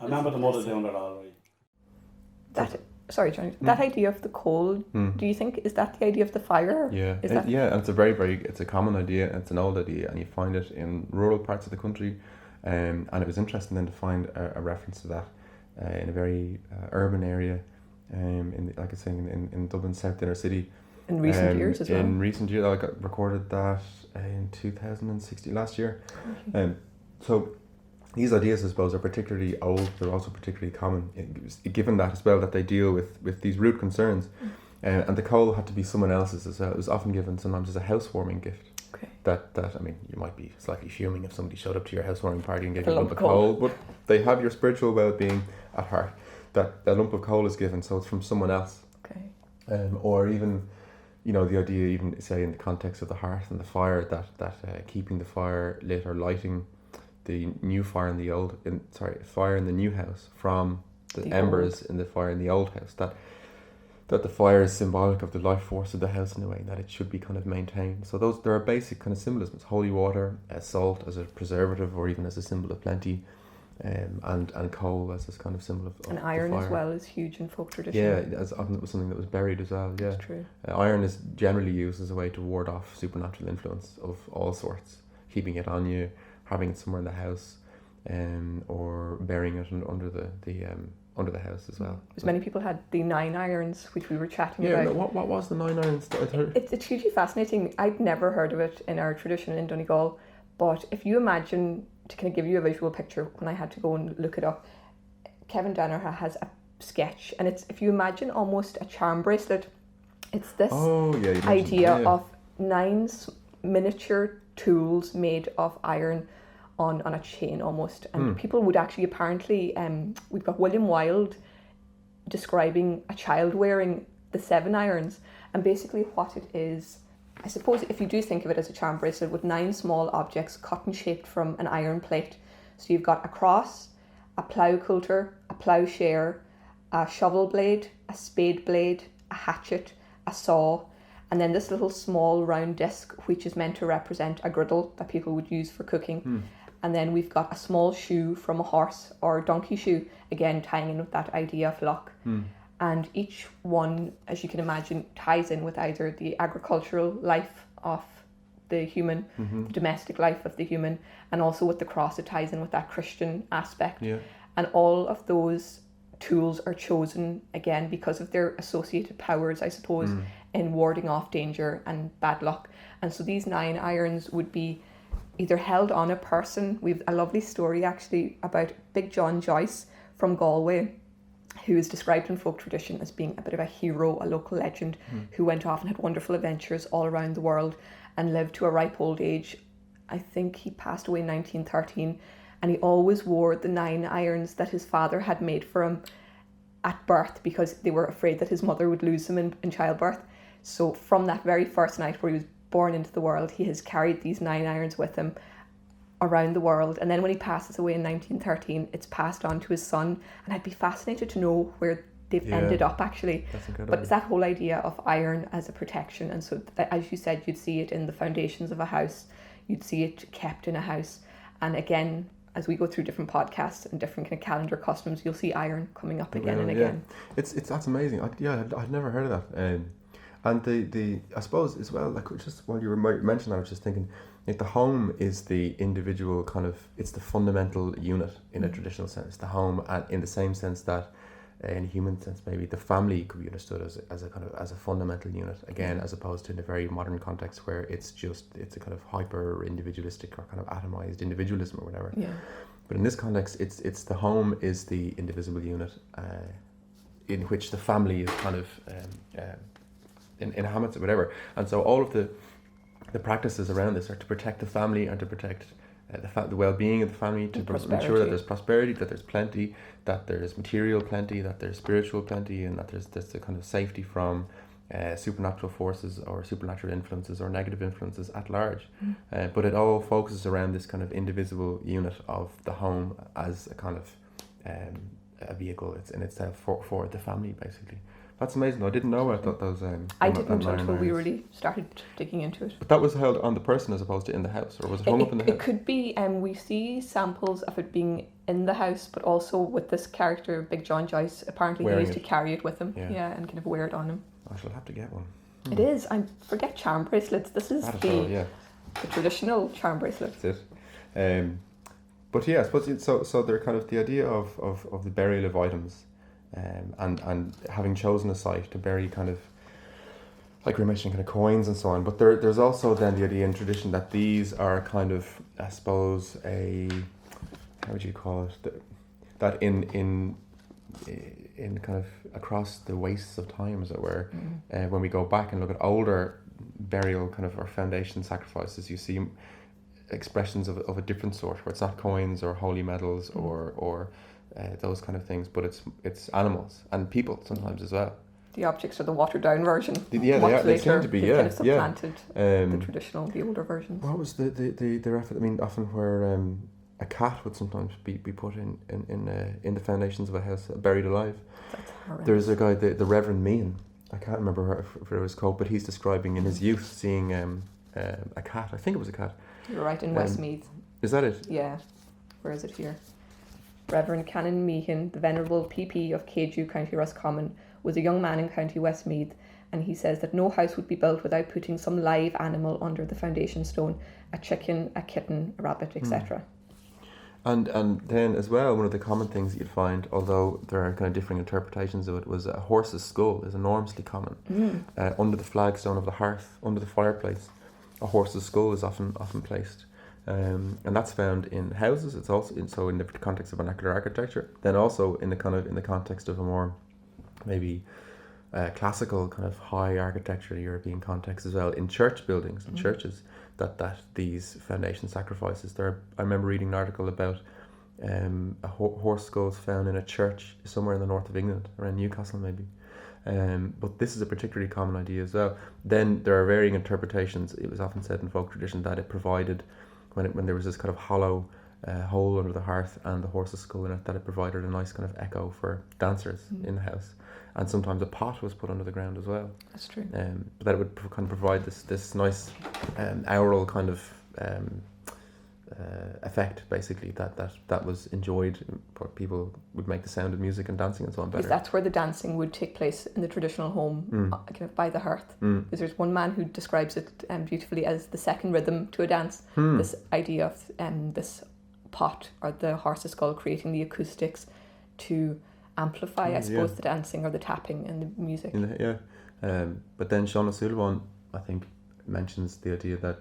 I remember the mother doing that all right. Sorry, Johnny. That idea of the coal, do you think, is that the idea of the fire? Yeah, Is that... yeah, and it's a it's a common idea, it's an old idea, and you find it in rural parts of the country, and it was interesting then to find a reference to that in a very urban area, like I was saying, in Dublin South Inner City. In recent years as well. In recent years, I got recorded that in 2016, last year. So these ideas, I suppose, are particularly old. They're also particularly common, given that as well, that they deal with these root concerns. And the coal had to be someone else's as well. It was often given sometimes as a housewarming gift. Okay. That I mean, you might be slightly fuming if somebody showed up to your housewarming party and gave you a lump of coal, but they have your spiritual well-being at heart. That a lump of coal is given, so it's from someone else. Okay. Or even, the idea, even say in the context of the hearth and the fire, that keeping the fire lit or lighting the new fire in the fire in the new house from the embers in the fire in the old house. That the fire is symbolic of the life force of the house in a way, that it should be kind of maintained. So there are basic kind of symbolisms: holy water, salt as a preservative or even as a symbol of plenty, and coal as this kind of symbol of and iron as well is huge in folk tradition. Yeah, as often it was something that was buried as well. Yeah, that's true. Iron is generally used as a way to ward off supernatural influence of all sorts, keeping it on you, having it somewhere in the house, or burying it under the house as well. As many people had the 9 irons, which we were chatting about. Yeah, what was the 9 irons? It's hugely fascinating. I'd never heard of it in our tradition in Donegal, but if you imagine, to kind of give you a visual picture, when I had to go and look it up, Kevin Danaher has a sketch, and it's, if you imagine almost a charm bracelet, it's this idea of 9 miniature tools made of iron on a chain almost, and people would actually apparently we've got William Wilde describing a child wearing the 7 irons, and basically what it is, I suppose, if you do think of it as a charm bracelet with 9 small objects cut and shaped from an iron plate. So you've got a cross, a plough coulter, a ploughshare, a shovel blade, a spade blade, a hatchet, a saw, and then this little small round disc which is meant to represent a griddle that people would use for cooking. And then we've got a small shoe from a horse or donkey shoe, again tying in with that idea of luck. And each one, as you can imagine, ties in with either the agricultural life of the human, the domestic life of the human, and also with the cross, it ties in with that Christian aspect. Yeah. And all of those tools are chosen, again, because of their associated powers, I suppose, in warding off danger and bad luck. And so these 9 irons would be either held on a person. We've a lovely story actually about Big John Joyce from Galway, who is described in folk tradition as being a bit of a hero, a local legend, who went off and had wonderful adventures all around the world and lived to a ripe old age. I think he passed away in 1913, and he always wore the 9 irons that his father had made for him at birth because they were afraid that his mother would lose him in childbirth. So from that very first night where he was born into the world, he has carried these 9 irons with him around the world. And then when he passes away in 1913, it's passed on to his son, and I'd be fascinated to know where they've ended up actually. That's incredible. But it's that whole idea of iron as a protection, and so as you said, you'd see it in the foundations of a house, you'd see it kept in a house, and again, as we go through different podcasts and different kind of calendar customs, you'll see iron coming up again and again. That's amazing. I'd never heard of that. And the I suppose as well, like just while you were mentioning, I was just thinking, like the home is the individual kind of, it's the fundamental unit in a traditional sense. The home, and in the same sense that, in a human sense, maybe the family could be understood as a fundamental unit again, as opposed to in a very modern context where it's a kind of hyper individualistic or kind of atomized individualism or whatever. Yeah. But in this context, it's the home is the indivisible unit, in which the family is kind of inhabits or whatever, and so all of the practices around this are to protect the family and to protect the well-being of the family, to ensure that there's prosperity, that there's plenty, that there's material plenty, that there's spiritual plenty, and that there's the kind of safety from supernatural forces or supernatural influences or negative influences at large. But it all focuses around this kind of indivisible unit of the home as a kind of a vehicle in itself for the family, basically. That's amazing. I didn't know. I thought those. I didn't until we really started digging into it. But that was held on the person as opposed to in the house, or was it hung up in the house? It could be. We see samples of it being in the house, but also with this character, Big John Joyce. Apparently, he used to carry it with him, and kind of wear it on him. I shall have to get one. It is. I forget charm bracelets. This is the traditional charm bracelet. That's it. But yeah, I suppose so they're kind of the idea of the burial of items. And having chosen a site to bury kind of, like we were mentioning, kind of coins and so on. But there's also then the idea in tradition that these are kind of, I suppose, how would you call it? That in kind of across the wastes of time, as it were, when we go back and look at older burial kind of or foundation sacrifices, you see expressions of a different sort, where it's not coins or holy medals or those kind of things, but it's animals and people sometimes as well. The objects are the watered down version. They seem to be. Kind of supplanted the traditional, the older versions. What was the reference? I mean, often where a cat would sometimes be put in the foundations of a house, buried alive. That's horrendous. There's a guy, the Reverend Meehan. I can't remember if it was called, but he's describing in his youth seeing a cat. I think it was a cat. You're right, in Westmeath. Is that it? Yeah. Where is it here? Reverend Canon Meehan, the Venerable PP of Keju, County Roscommon, was a young man in County Westmeath, and he says that no house would be built without putting some live animal under the foundation stone, a chicken, a kitten, a rabbit, etc. And then as well, one of the common things that you'd find, although there are kind of differing interpretations of it, was a horse's skull is enormously common. Under the flagstone of the hearth, under the fireplace, a horse's skull is often placed. And that's found in houses. It's also in the context of vernacular architecture. Then also in the context of a more maybe classical kind of high architecture European context as well, in church buildings and churches. That these foundation sacrifices. I remember reading an article about a horse skulls found in a church somewhere in the north of England, around Newcastle maybe. But this is a particularly common idea as well. Then there are varying interpretations. It was often said in folk tradition that it provided, when there was this kind of hollow hole under the hearth and the horse's skull in it, that it provided a nice kind of echo for dancers in the house. And sometimes a pot was put under the ground as well. That's true. But that it would kind of provide this nice aural kind of effect, basically, that was enjoyed. People would make the sound of music and dancing and so on better. Because that's where the dancing would take place in the traditional home, kind of by the hearth. Because there's one man who describes it beautifully as the second rhythm to a dance. This idea of this pot or the horse's skull creating the acoustics to amplify, I suppose, the dancing or the tapping and the music. But then Sean O'Sullivan, I think, mentions the idea that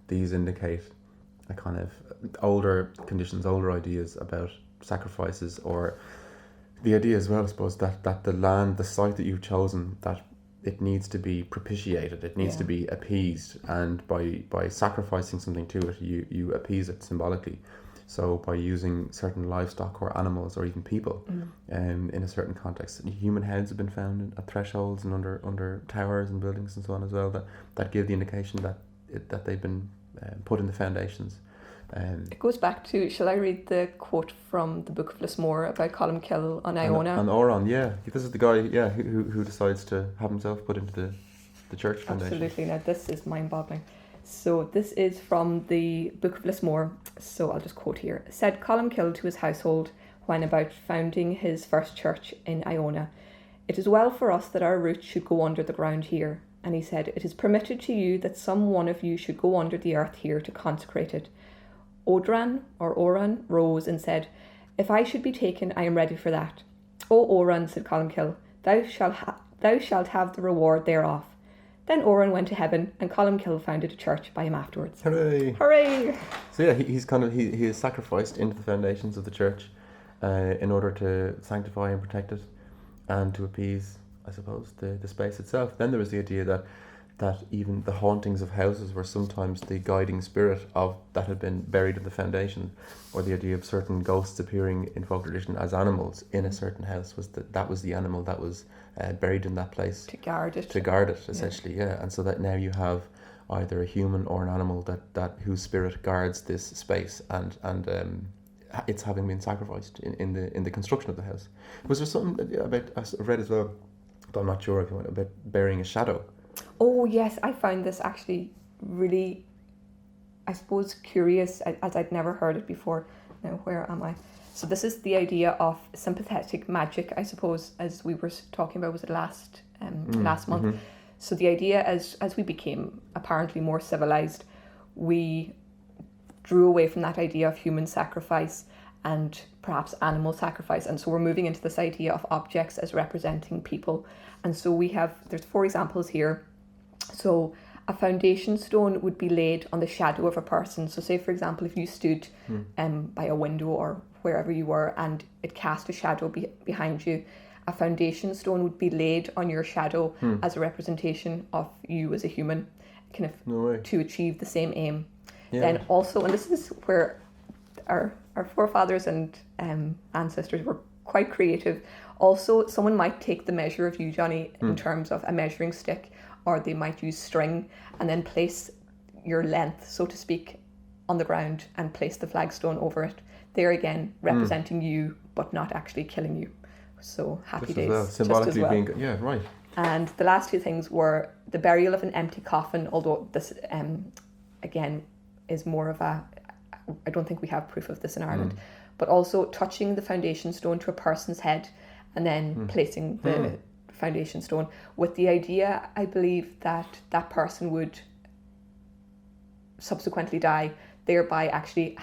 these indicate a kind of older conditions, older ideas about sacrifices, or the idea as well, I suppose, that the land, the site that you've chosen, that it needs to be propitiated, it needs to be appeased, and by sacrificing something to it, you appease it symbolically. So by using certain livestock or animals or even people in a certain context. Human heads have been found at thresholds and under towers and buildings and so on as well, that give the indication that they've been put in the foundations. It goes back to, shall I read the quote from the Book of Lismore about Columkill on Iona? And Oran, this is the guy, who decides to have himself put into the church foundation. Absolutely, now this is mind-boggling. So this is from the Book of Lismore, so I'll just quote here. Said Columkill to his household when about founding his first church in Iona, "It is well for us that our roots should go under the ground here." And he said, "It is permitted to you that some one of you should go under the earth here to consecrate it." Oran rose and said, "If I should be taken, I am ready for that." "O Oran," said Columkill, thou shalt have the reward thereof." Then Oran went to heaven, and Columkill founded a church by him afterwards. Hooray! Hooray! So he is sacrificed into the foundations of the church in order to sanctify and protect it, and to appease, I suppose, the space itself. Then there was the idea that that even the hauntings of houses were sometimes the guiding spirit of that had been buried in the foundation, or the idea of certain ghosts appearing in folk tradition as animals in a certain house was that was the animal that was buried in that place To guard it. to guard it, essentially. Yeah. And so that now you have either a human or an animal that whose spirit guards this space, and it's having been sacrificed in the construction of the house. Was there something about, I read as well, though I'm not sure if you want, about burying a shadow? Oh yes, I found this actually really, I suppose, curious, as I'd never heard it before. Now, where am I? So this is the idea of sympathetic magic, I suppose, as we were talking about, was it last month? Mm-hmm. So the idea, as we became apparently more civilized, we drew away from that idea of human sacrifice and perhaps animal sacrifice, and so we're moving into this idea of objects as representing people. And so there's 4 examples here. So a foundation stone would be laid on the shadow of a person. So say, for example, if you stood by a window or wherever you were and it cast a shadow behind you, a foundation stone would be laid on your shadow as a representation of you as a human, kind of to achieve the same aim. Yeah. Then also, and this is where our forefathers and ancestors were quite creative. Also, someone might take the measure of you, Johnny, in terms of a measuring stick, or they might use string and then place your length, so to speak, on the ground and place the flagstone over it. There again, representing you, but not actually killing you. So happy Just days. as well, symbolically just as well. being, yeah, right. And the last 2 things were the burial of an empty coffin, although this, again, is more of I don't think we have proof of this in Ireland, but also touching the foundation stone to a person's head and then placing the foundation stone, with the idea, I believe, that that person would subsequently die, thereby actually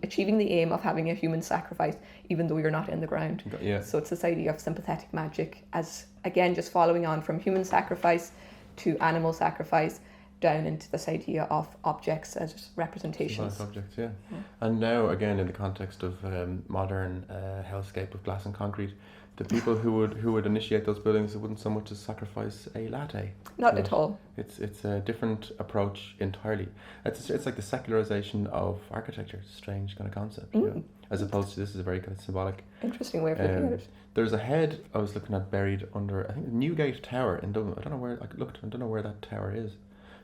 achieving the aim of having a human sacrifice, even though you're not in the ground. Yeah. So it's this idea of sympathetic magic, as again, just following on from human sacrifice to animal sacrifice, down into this idea of objects as representations. Symbolic objects, yeah. And now, again, in the context of modern hellscape of glass and concrete, the people who would initiate those buildings wouldn't so much as sacrifice a latte. Not at all. It's a different approach entirely. It's like the secularization of architecture. It's a strange kind of concept, you know, as opposed to this is a very kind of symbolic. Interesting way of looking at it. There's a head I was looking at buried under, I think, the Newgate Tower in Dublin. I don't know where that tower is,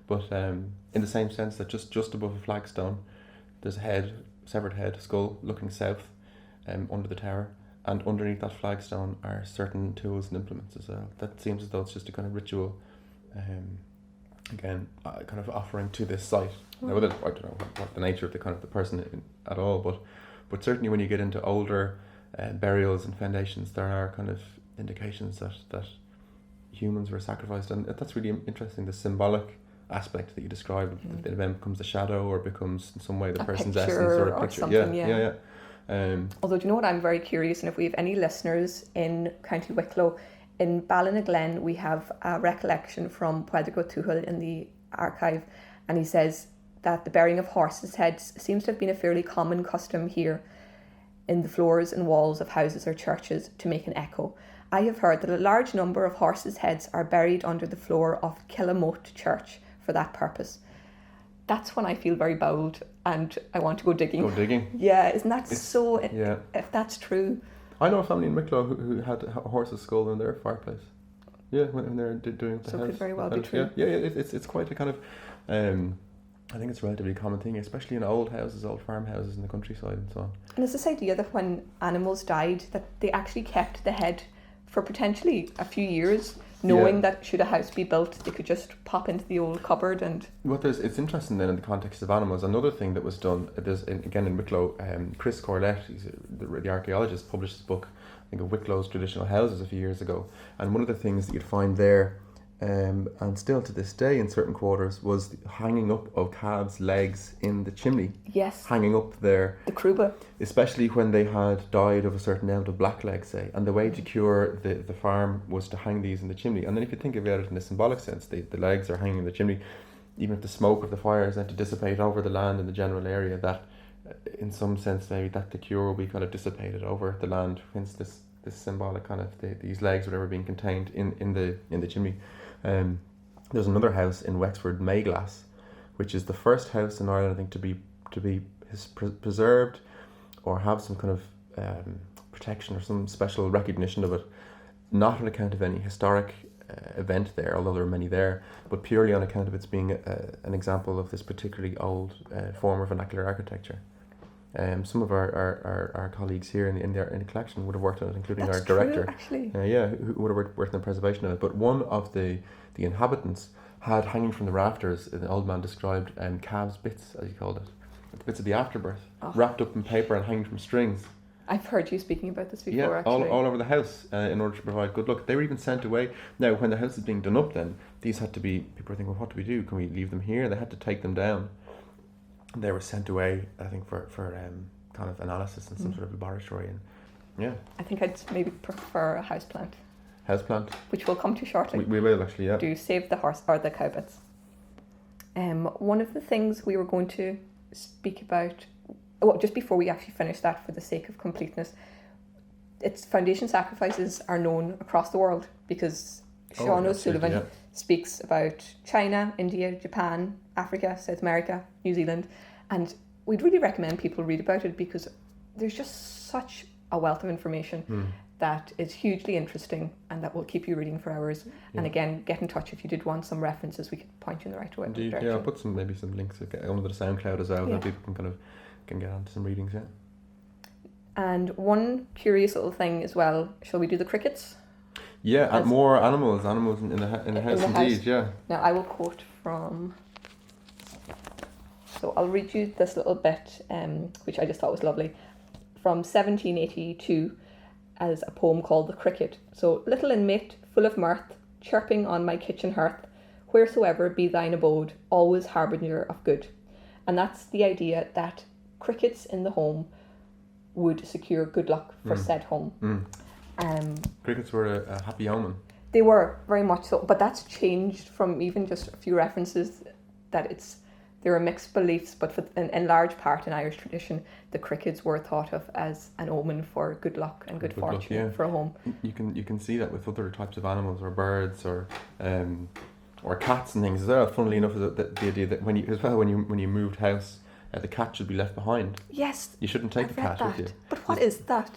but in the same sense that just above a flagstone, there's a head, severed head, skull looking south, under the tower. And underneath that flagstone are certain tools and implements as well. That seems as though it's just a kind of ritual, again, kind of offering to this site. Now, I don't know what the nature of the kind of the person at all, but certainly when you get into older burials and foundations, there are kind of indications that humans were sacrificed, and that's really interesting. The symbolic aspect that you described, it then becomes a shadow or becomes in some way the person's essence or a picture. Something, yeah. Although, do you know what, I'm very curious, and if we have any listeners in County Wicklow, in Ballynaglen we have a recollection from Puedrigo Tuchel in the archive, and he says that the burying of horses' heads seems to have been a fairly common custom here in the floors and walls of houses or churches to make an echo. I have heard that a large number of horses' heads are buried under the floor of Killamote Church for that purpose. That's when I feel very bold and I want to go digging. Yeah, isn't that so? Yeah. If that's true. I know a family in Wicklow who had a horse's skull in their fireplace. Yeah, when they're doing the so house. Could very well be true. Yeah, it's quite a kind of, I think it's a relatively common thing, especially in old houses, old farmhouses in the countryside and so on. And it's this idea that when animals died, that they actually kept the head for potentially a few years, knowing that should a house be built, they could just pop into the old cupboard and... It's interesting then in the context of animals. Another thing that was done, again in Wicklow, Chris Corlett, he's the archaeologist, published his book, I think, of Wicklows Traditional Houses a few years ago. And one of the things that you'd find there, and still to this day in certain quarters, was the hanging up of calves' legs in the chimney. Yes. Hanging up there. The cruba. Especially when they had died of a certain amount of blackleg, say. And the way to cure the farm was to hang these in the chimney. And then if you think about it in a symbolic sense, the legs are hanging in the chimney. Even if the smoke of the fire is meant to dissipate over the land in the general area, that in some sense maybe that the cure will be kind of dissipated over the land, hence this symbolic kind of these legs, whatever, being contained in the chimney. there's another house in Westward, Mayglass, which is the first house in Ireland, I think, to be preserved or have some kind of protection or some special recognition of it, not on account of any historic event there, although there are many there, but purely on account of its being an example of this particularly old form of vernacular architecture. Some of our colleagues here in the collection would have worked on it, including That's our director. true, actually. Who would have worked on the preservation of it. But one of the inhabitants had hanging from the rafters, the old man described, calves' bits, as he called it, the bits of the afterbirth, wrapped up in paper and hanging from strings. I've heard you speaking about this before, Yeah, actually. all over the house in order to provide good luck. They were even sent away. Now, when the house is being done up then, these had to be, people were thinking, well, what do we do? Can we leave them here? They had to take them down. They were sent away, I think, for kind of analysis in some sort of laboratory. And yeah. I think I'd maybe prefer a houseplant. Houseplant. Which we'll come to shortly. We will, actually, yeah. Do save the horse or the cow bits. One of the things we were going to speak about, well, just before we actually finish that, for the sake of completeness, its foundation sacrifices are known across the world because Sean O'Sullivan speaks about China, India, Japan, Africa, South America, New Zealand, and we'd really recommend people read about it because there's just such a wealth of information that is hugely interesting and that will keep you reading for hours. Yeah. And again, get in touch if you did want some references. We could point you in the right way. Indeed, yeah, I'll put maybe some links onto the SoundCloud as well, that people can get onto some readings. Yeah. And one curious little thing as well. Shall we do the crickets? Yeah, and more animals in the house, indeed. Yeah. Now I will quote from. So I'll read you this little bit, which I just thought was lovely, from 1782. As a poem called The Cricket. So, little inmate, full of mirth, chirping on my kitchen hearth, wheresoever be thine abode, always harbinger of good. And that's the idea that crickets in the home would secure good luck for said home. Crickets were a happy omen. They were, very much so, but that's changed from even just a few references that there are mixed beliefs, but in large part in Irish tradition, the crickets were thought of as an omen for good luck and good fortune for a home. You can see that with other types of animals, or birds, or cats and things as well. Funnily enough, the idea that when you moved house, the cat should be left behind. Yes, you shouldn't take the cat with you. But what is that?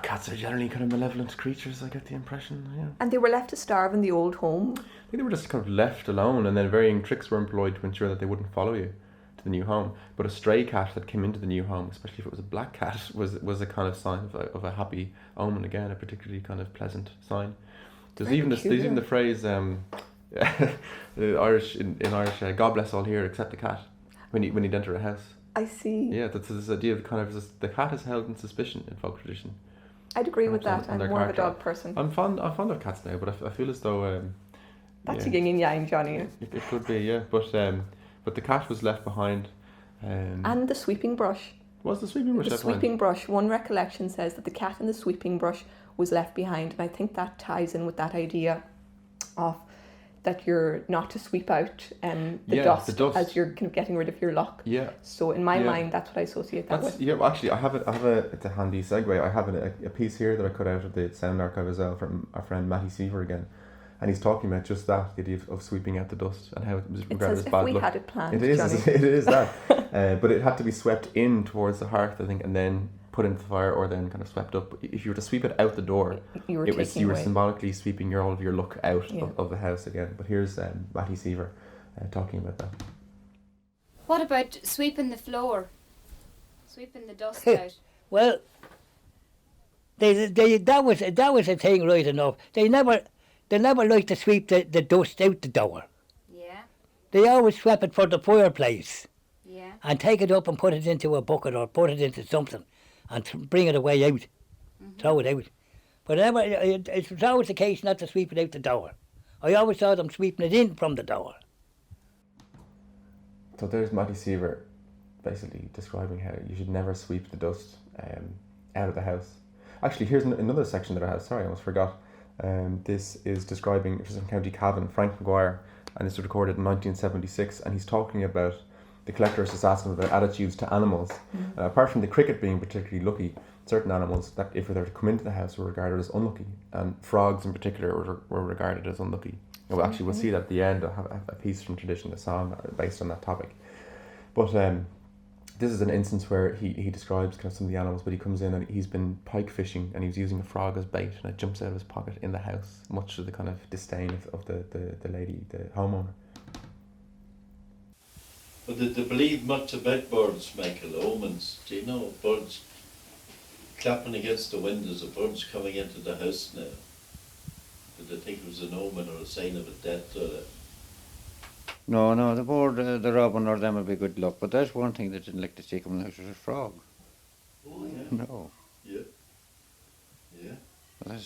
Cats are generally kind of malevolent creatures, I get the impression. Yeah. And they were left to starve in the old home? I think they were just kind of left alone, and then varying tricks were employed to ensure that they wouldn't follow you to the new home. But a stray cat that came into the new home, especially if it was a black cat, was a kind of sign of a happy omen, again, a particularly kind of pleasant sign. There's even the phrase, the Irish, in Irish, God bless all here except the cat, when you'd enter a house. I see. Yeah, that's this idea of kind of the cat is held in suspicion in folk tradition. I'd agree with that. I'm more of a dog person. I'm fond of cats now, but I feel as though that's a yin and yang, Johnny. It could be, yeah, but the cat was left behind. And the sweeping brush. Was the sweeping brush left behind? The sweeping brush. One recollection says that the cat and the sweeping brush was left behind, and I think that ties in with that idea of that you're not to sweep out the dust as you're kind of getting rid of your luck. Yeah. So in my mind, that's what I associate that with. Yeah, well, actually, I have it's a handy segue. I have a piece here that I cut out of the Sound Archive as well from our friend Matty Seaver again. And he's talking about just that, the idea of sweeping out the dust and how it was regarded as bad luck. It's as if we had it planned, It is, Johnny. It is that. But it had to be swept in towards the hearth, I think, and then put into the fire, or then kind of swept up. If you were to sweep it out the door, you were symbolically sweeping all of your luck out of the house again. But here's Matty Seaver talking about that. What about sweeping the floor? Sweeping the dust out? Well, that was a thing right enough. They never liked to sweep the dust out the door. Yeah. They always swept it for the fireplace. Yeah. And take it up and put it into a bucket or put it into something and bring it away out. Throw it out. But it was always the case not to sweep it out the door. I always saw them sweeping it in from the door. So there's Matty Seaver basically describing how you should never sweep the dust out of the house. Actually, here's another section that I have. Sorry, I almost forgot. This is describing, it was in County Cavan, Frank Maguire, and this was recorded in 1976, and he's talking about the collector is just asking about attitudes to animals. Apart from the cricket being particularly lucky, certain animals that if they were to come into the house were regarded as unlucky, and frogs in particular were regarded as unlucky. We'll see that at the end. I have a piece from tradition, a song based on that topic. But this is an instance where he describes kind of some of the animals, but he comes in and he's been pike fishing and he was using a frog as bait, and it jumps out of his pocket in the house, much to the kind of disdain of the lady, the homeowner. But did they believe much about birds, Michael? Omens? Do you know birds clapping against the windows, of birds coming into the house now? Did they think it was an omen or a sign of a death? No, the bird, the robin or them would be good luck. But there's one thing that didn't like to see coming out was a frog. Oh, yeah. No. Yeah. Yeah. Well,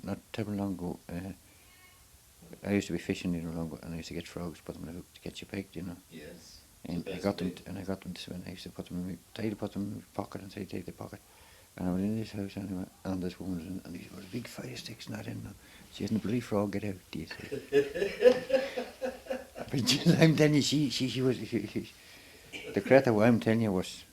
not terrible long ago, I used to be fishing long ago, and I used to get frogs, put them in a hook to get you pegged, you know. Yes. And I got them to swim. I used to put them in my pocket and say, take the pocket. And I went in this house anyway, and this woman was in, and these were big fire sticks not in them. She isn't a bloody frog, get out, do you see? But I'm telling you, she was, the creature, what I'm telling you was,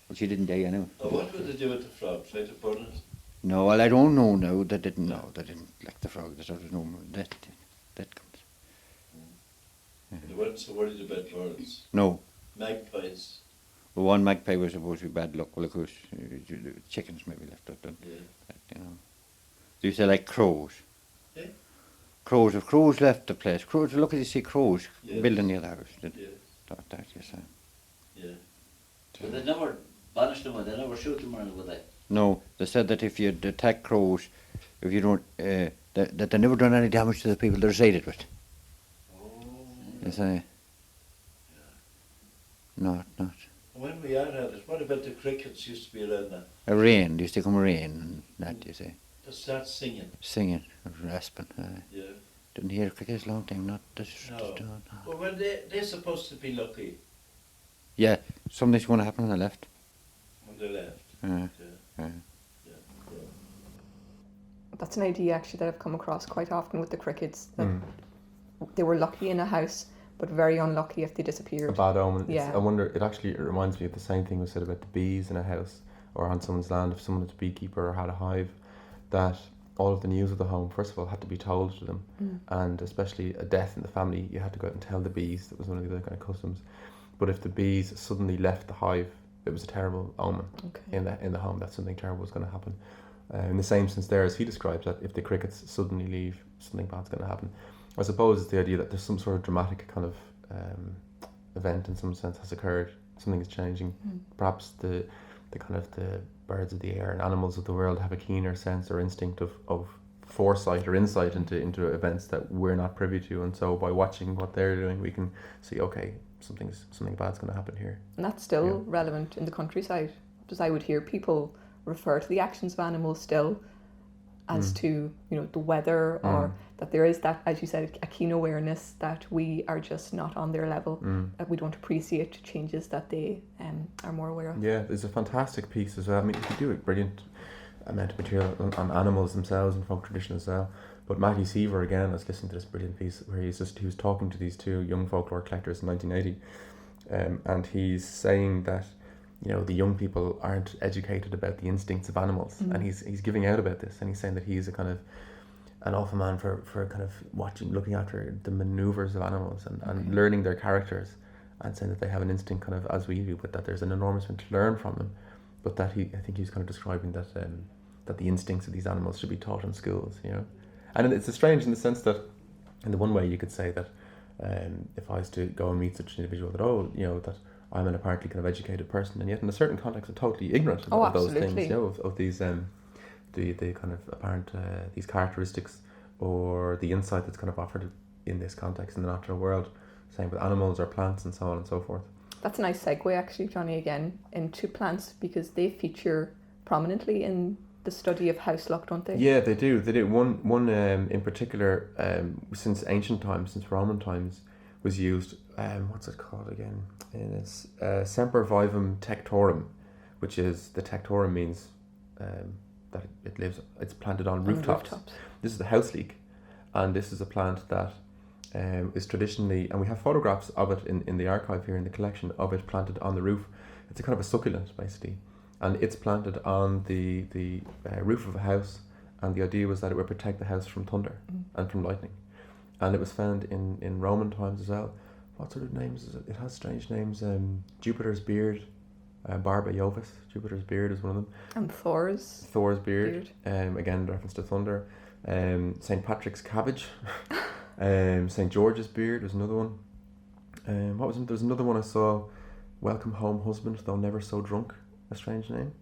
well, she didn't die anyway. Oh, what would they do with the frog? Try to burn it? No, well, I don't know now. They didn't like the frog. There was no more. That comes. They weren't so worried about birds? No. Magpies? Well, one magpie was supposed to be bad luck. Well, of course, chickens maybe left out. Yeah. You know. Do you say like crows? Yeah. Crows. If crows left the place, crows. Look at you see crows Yes. building the other house. Yes. That you say. Yeah. But they never banish them, they never shoot them around, would they? No, they said that if you attack crows, if you don't, that they never done any damage to the people they're resided with. Oh. They say. Not. When we are at it, what about the crickets used to be around that? A rain, used to come rain and that, you see. They start singing? Singing, rasping. Yeah. Didn't hear crickets long time, not this. No. Well, when they're supposed to be lucky Yeah, something's going to happen when they left. when they left. Yeah. That's an idea actually that I've come across quite often with the crickets, that they were lucky in a house, but very unlucky if they disappeared. A bad omen. Yeah. I wonder, it reminds me of the same thing was said about the bees in a house or on someone's land. If someone was a beekeeper or had a hive, that all of the news of the home, first of all, had to be told to them. And especially a death in the family, you had to go out and tell the bees. That was one of the other kind of customs. But if the bees suddenly left the hive, it was a terrible omen in the home, that something terrible was going to happen. In the same sense there, as he describes that, if the crickets suddenly leave, something bad's going to happen. I suppose it's the idea that there's some sort of dramatic kind of event in some sense has occurred. Something is changing. Perhaps the kind of the birds of the air and animals of the world have a keener sense or instinct of foresight or insight into events that we're not privy to, and so by watching what they're doing, we can see, okay, something bad's going to happen here. And that's still relevant in the countryside, because I would hear people refer to the actions of animals still as to, the weather, or that there is that, as you said, a keen awareness that we are just not on their level, that we don't appreciate changes that they are more aware of. Yeah, there's a fantastic piece as well. I mean, you do a brilliant amount of material on animals themselves and folk tradition as well. But Matty Seaver, again, I was listening to this brilliant piece where he was talking to these two young folklore collectors in 1980, and he's saying that the young people aren't educated about the instincts of animals, and he's giving out about this, and he's saying that he's a kind of an alpha man for kind of looking after the maneuvers of animals and learning their characters, and saying that they have an instinct kind of as we do, but that there's an enormous amount to learn from them, but that I think he's kind of describing that that the instincts of these animals should be taught in schools, and it's strange in the sense that in the one way you could say that if I was to go and meet such an individual that that I'm an apparently kind of educated person, and yet in a certain context I'm totally ignorant of those things, of these the kind of apparent these characteristics or the insight that's kind of offered in this context in the natural world. Same with animals or plants and so on and so forth. That's a nice segue actually, Johnny, again into plants, because they feature prominently in the study of house luck, don't they? Yeah, they do. One in particular, since ancient times, since Roman times, was used. What's it called again? It's semper vivum tectorum, which is, the tectorum means that it's planted on rooftops. This is the house leek, and this is a plant that is traditionally, and we have photographs of it in the archive here in the collection of it planted on the roof. It's a kind of a succulent basically, and it's planted on the roof of a house, and the idea was that it would protect the house from thunder and from lightning. And it was found in Roman times as well. What sort of names is it? It has strange names. Jupiter's beard, Barba Jovis. Jupiter's beard is one of them. And Thor's beard. Again, reference to thunder. St. Patrick's cabbage. St. George's beard was another one. What was it? There was another one I saw. Welcome home, husband, though never so drunk. A strange name.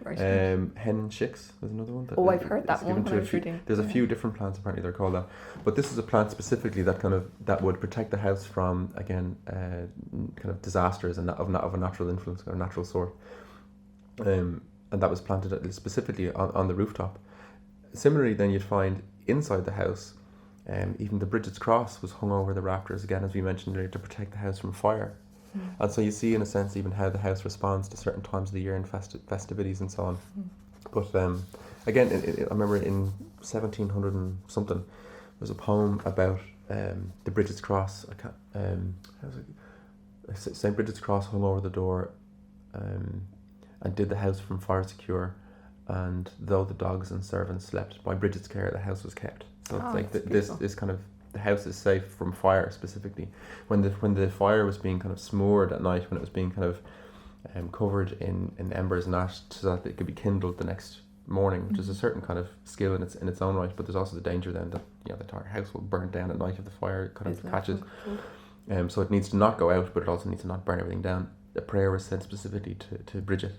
Very strange. Hen and chicks was another one. I've heard that one when I was reading. There's a few different plants apparently they're called that, but this is a plant specifically that would protect the house from, again, kind of disasters and of a natural influence or a natural sort. And that was planted specifically on the rooftop. Similarly, then you'd find inside the house, even the Bridget's cross was hung over the rafters, again, as we mentioned earlier, to protect the house from fire. And so you see, in a sense, even how the house responds to certain times of the year and festivities and so on. But again, I remember in 1700 and something, there's a poem about the Bridget's cross. St. Bridget's cross hung over the door, and did the house from fire secure. And though the dogs and servants slept, by Bridget's care the house was kept. So it's like this kind of, the house is safe from fire specifically. When the fire was being kind of smored at night, when it was being kind of covered in embers and ash so that it could be kindled the next morning, which is a certain kind of skill in its own right. But there's also the danger then that the entire house will burn down at night if the fire kind of catches. So it needs to not go out, but it also needs to not burn everything down. A prayer was said specifically to Bridget,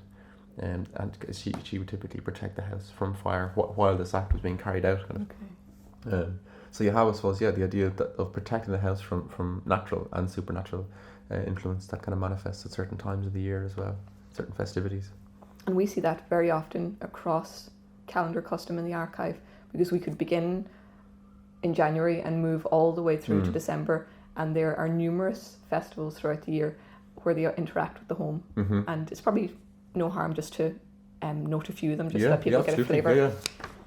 and she would typically protect the house from fire while this act was being carried out. So you have, I suppose, the idea of protecting the house from natural and supernatural influence that kind of manifests at certain times of the year as well, certain festivities. And we see that very often across calendar custom in the archive, because we could begin in January and move all the way through to December, and there are numerous festivals throughout the year where they interact with the home. And it's probably no harm just to note a few of them, just so that people get a flavour. Yeah.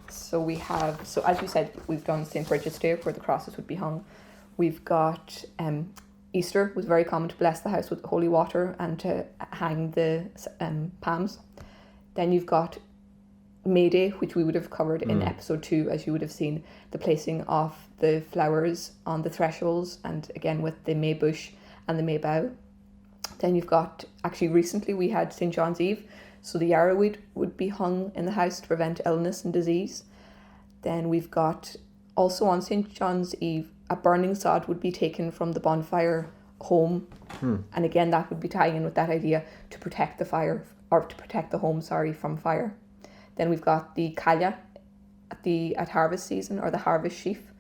So we have, as you said, we've done St. Bridget's Day where the crosses would be hung. We've got Easter was very common to bless the house with holy water and to hang the palms. Then you've got May Day, which we would have covered in episode 2, as you would have seen, the placing of the flowers on the thresholds, and again with the May bush and the May bough. Then you've got, actually recently we had St. John's Eve, so the yarrowweed would be hung in the house to prevent illness and disease. Then we've got, also on St. John's Eve, a burning sod would be taken from the bonfire home. And again, that would be tying in with that idea to protect the fire, or to protect the home, from fire. Then we've got the Callia at harvest season, or the harvest sheaf,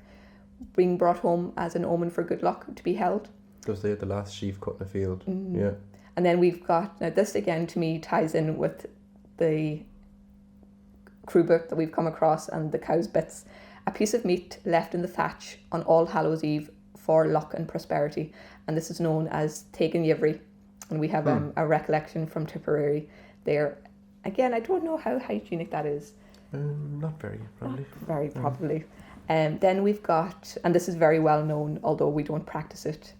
being brought home as an omen for good luck to be held. Because they had the last sheaf cut in the field. Yeah. And then we've got, now this again to me ties in with the crew book that we've come across and the cow's bits. A piece of meat left in the thatch on All Hallows Eve for luck and prosperity. And this is known as Tegan Yivri. And we have a recollection from Tipperary there. Again, I don't know how hygienic that is. Not very, probably. Not very, probably. Then we've got, and this is very well known, although we don't practice it.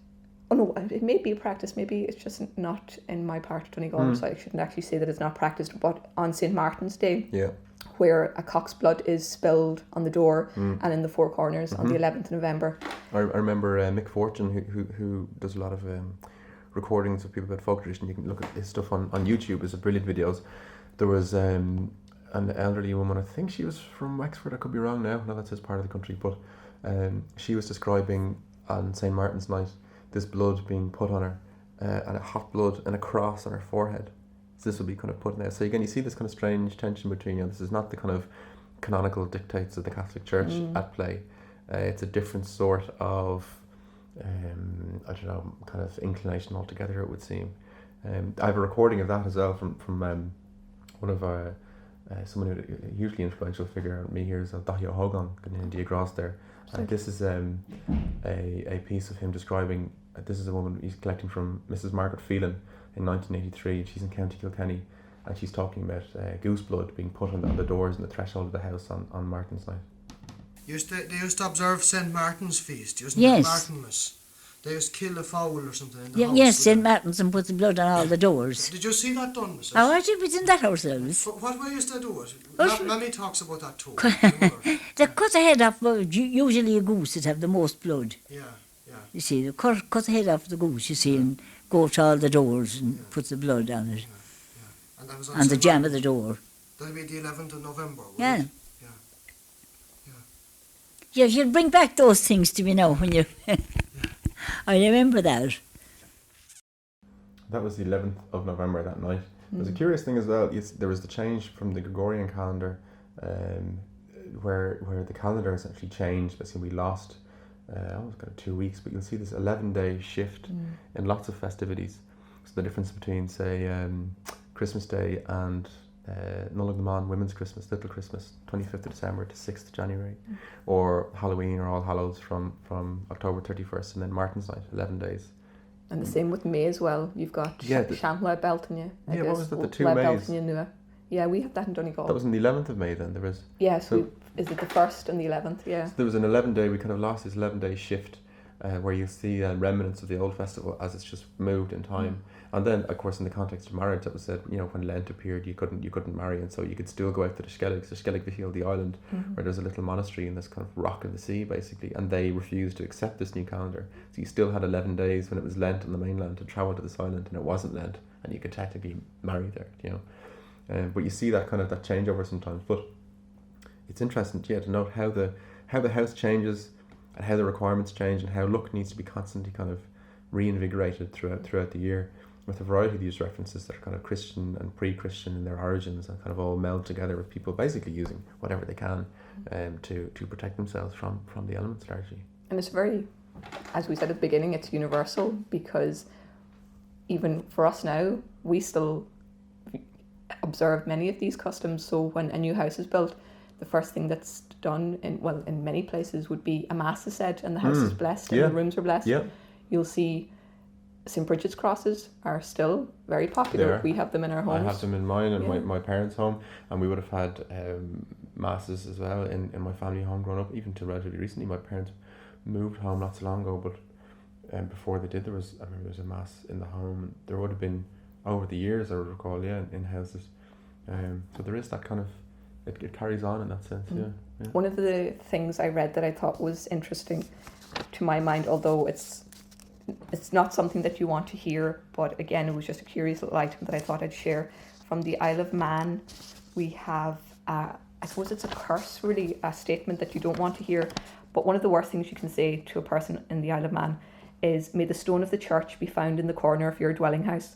Oh no, it may be a practice, maybe it's just not in my part of Donegal, so I shouldn't actually say that it's not practiced, but on St. Martin's Day, where a cock's blood is spilled on the door and in the four corners on the 11th of November. I remember Mick Fortune, who does a lot of recordings of people about folk tradition. You can look at his stuff on YouTube, it's brilliant videos. There was an elderly woman, I think she was from Wexford, I could be wrong now that's his part of the country, but she was describing on St. Martin's night this blood being put on her, and a hot blood and a cross on her forehead. So this will be kind of put in there. So again, you see this kind of strange tension between, this is not the kind of canonical dictates of the Catholic Church at play. It's a different sort of, kind of inclination altogether, it would seem. I have a recording of that as well from one of our, someone who a hugely influential figure on me here is Dahio Hogan in India Gross there. And this is a piece of him describing, this is a woman he's collecting from Mrs. Margaret Phelan in 1983. She's in County Kilkenny, and she's talking about goose blood being put on the doors and the threshold of the house on Martin's night. They used to observe St. Martin's feast, usn't yes. it? Martinmas. They just kill a fowl or something in the Yeah, house. yes, St. Martin's and put the blood on all the doors. Did you see that done, Mrs.? Oh, I did, we did that ourselves. What way is they do it? Oh, Mammy talks about that too. They cut the head off, usually a goose would have the most blood. Yeah, yeah. You see, they cut the head off the goose, you see, and go to all the doors and put the blood on it. And that was on the jamb of the door. That'll be the 11th of November, will Yeah. it? Yeah, you'll bring back those things to me now when you... I remember that. That was the 11th of November that night. There's a curious thing as well. There was the change from the Gregorian calendar, where the calendar essentially changed. Basically, we lost almost kind of 2 weeks, but you'll see this 11-day shift in lots of festivities. So the difference between, say, Christmas Day and Nullaghnaman, Women's Christmas, Little Christmas, 25th of December to 6th of January, or Halloween or All Hallows from October 31st, and then Martin's Night, 11 days. And the same with May as well. You've got Shamla Beltanya. Yeah, what was that, the 2 Mays? Yeah, we have that in Donegal. That was on the 11th of May then, there was... Yeah, so is it the 1st and the 11th, yeah. So there was an 11-day, we kind of lost this 11-day shift where you see remnants of the old festival as it's just moved in time. And then, of course, in the context of marriage, it was said, when Lent appeared, you couldn't marry, and so you could still go out to the Skellig, the island, where there's a little monastery in this kind of rock in the sea, basically, and they refused to accept this new calendar. So you still had 11 days when it was Lent on the mainland to travel to this island, and it wasn't Lent, and you could technically marry there, But you see that kind of that changeover sometimes. But it's interesting, to note how the house changes, and how the requirements change, and how look needs to be constantly kind of reinvigorated throughout the year, with a variety of these references that are kind of Christian and pre-Christian in their origins, and kind of all meld together with people basically using whatever they can to protect themselves from the elements largely. And it's very, as we said at the beginning, it's universal, because even for us now, we still observe many of these customs. So when a new house is built, the first thing that's done in many places would be a mass is said, and the house is blessed, and the rooms are blessed. Yeah. You'll see St. Bridget's crosses are still very popular. We have them in our homes. I have them in mine and my parents' home, and we would have had masses as well in my family home growing up, even till relatively recently. My parents moved home not so long ago, but before they did, I remember there was a mass in the home, and there would have been over the years, I recall, in houses. So there is that kind of, it carries on in that sense, yeah. One of the things I read that I thought was interesting to my mind, although it's not something that you want to hear, but again, it was just a curious little item that I thought I'd share. From the Isle of Man, we have, I suppose it's a curse, really, a statement that you don't want to hear, but one of the worst things you can say to a person in the Isle of Man is, may the stone of the church be found in the corner of your dwelling house,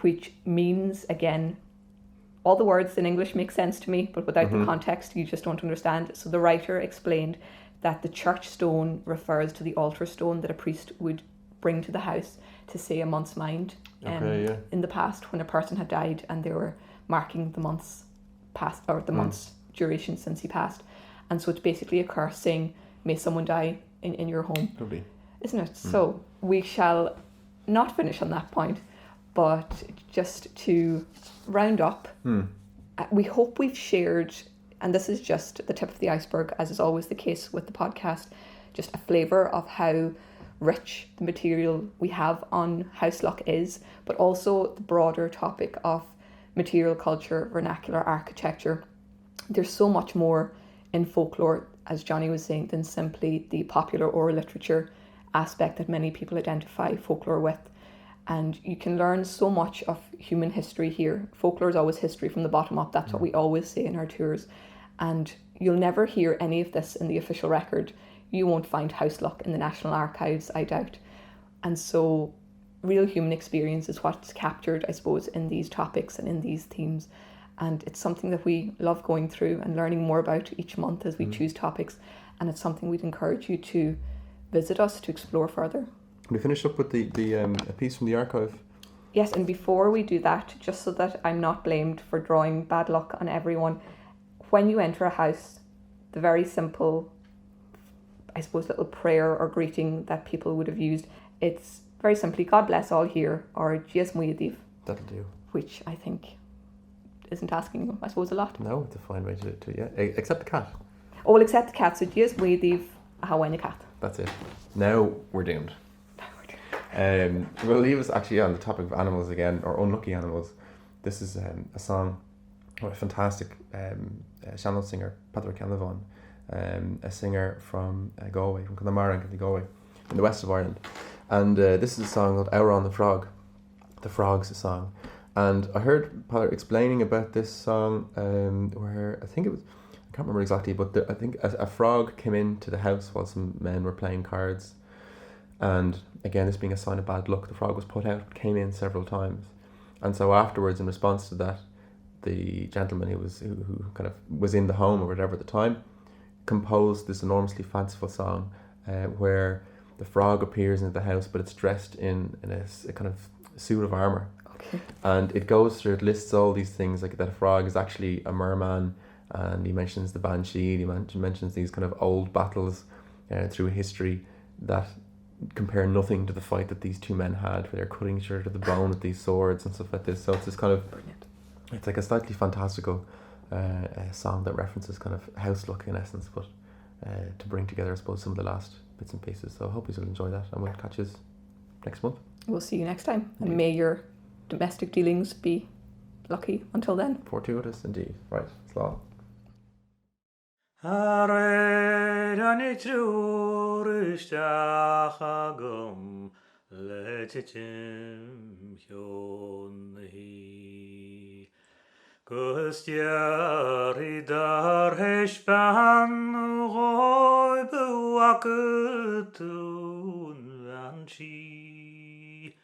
which means, again, all the words in English make sense to me, but without the context, you just don't understand. So the writer explained that the church stone refers to the altar stone that a priest would bring to the house to say a month's mind. In the past, when a person had died and they were marking the month's past, or the month's duration since he passed. And so it's basically a curse saying, may someone die in your home. Lovely. Isn't it? So we shall not finish on that point, but just to round up, we hope we've shared, and this is just the tip of the iceberg, as is always the case with the podcast, just a flavour of how rich the material we have on house luck is, but also the broader topic of material culture, vernacular architecture. There's so much more in folklore, as Jonny was saying, than simply the popular oral literature aspect that many people identify folklore with. And you can learn so much of human history here. Folklore is always history from the bottom up. That's what we always say in our tours. And you'll never hear any of this in the official record. You won't find house luck in the National Archives, I doubt. And so real human experience is what's captured, I suppose, in these topics and in these themes. And it's something that we love going through and learning more about each month as we choose topics. And it's something we'd encourage you to visit us to explore further. Can we finish up with the a piece from the archive? Yes, and before we do that, just so that I'm not blamed for drawing bad luck on everyone, when you enter a house, the very simple, I suppose, little prayer or greeting that people would have used, it's very simply, God bless all here, or Dies Muad'Díobh. That'll do. Which I think isn't asking, I suppose, a lot. No, it's a fine way to yeah. Except the cat. Oh, well, except the cat, so Dies Muad'Díobh, Hawen cat. That's it. Now we're doomed. We'll leave us actually on the topic of animals again, or unlucky animals. This is a song by a fantastic Shannon singer, Patrick Canavan, a singer from Galway, from Connemara and Galway, in the west of Ireland. And this is a song called Herein, the Frogs song. And I heard Patrick explaining about this song where I think it was, I can't remember exactly, but I think a frog came into the house while some men were playing cards. And again, this being a sign of bad luck, the frog was put out, came in several times. And so afterwards, in response to that, the gentleman who kind of was in the home or whatever at the time composed this enormously fanciful song where the frog appears into the house, but it's dressed in a kind of suit of armour. Okay. And it goes through, it lists all these things, like that a frog is actually a merman, and he mentions the banshee, he mentions these kind of old battles through history that compare nothing to the fight that these two men had, where they're cutting each other to the bone with these swords and stuff like this. So it's this kind of, it's like a slightly fantastical song that references kind of house luck in essence, but to bring together, I suppose, some of the last bits and pieces. So I hope you'll enjoy that, and we'll catch you next month. We'll see you next time, and may your domestic dealings be lucky until then. Fortuitous indeed. Right, slán. Herein trúristeach agam leititim hionnaí. Gustiari dar hespan goi buakutun vanchi.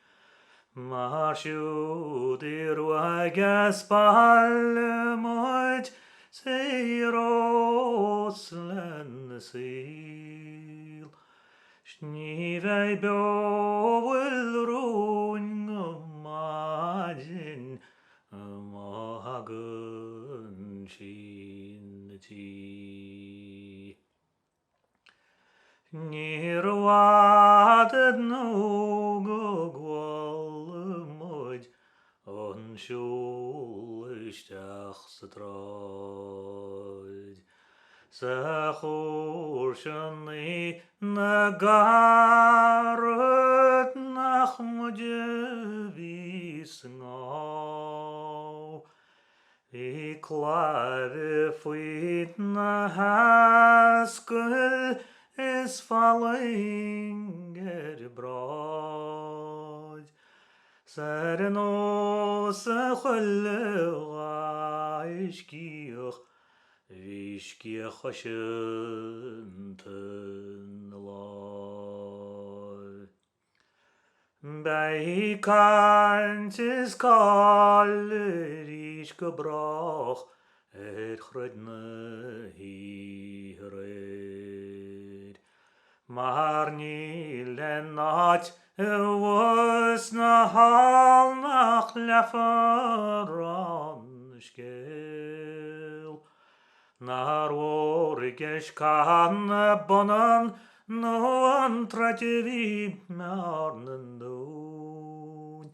Marshudir wagas palmoid Seiros len seal, Schnivei bowel ruin imagine mahagun chinti. Nirwadet no gogwalmoid on schulistach straid. Sachorshani nagaret nach mudjevis ngau. I klare fuit na haskell is falling broad. Serenos chulleishkich Vishkich ashenten loi. Bei kantis kallerish gebrach chredne hired. Maar nilen nat was na hal nach leferan schel. Naar origesh kan bonan no antratjevi marnen doen.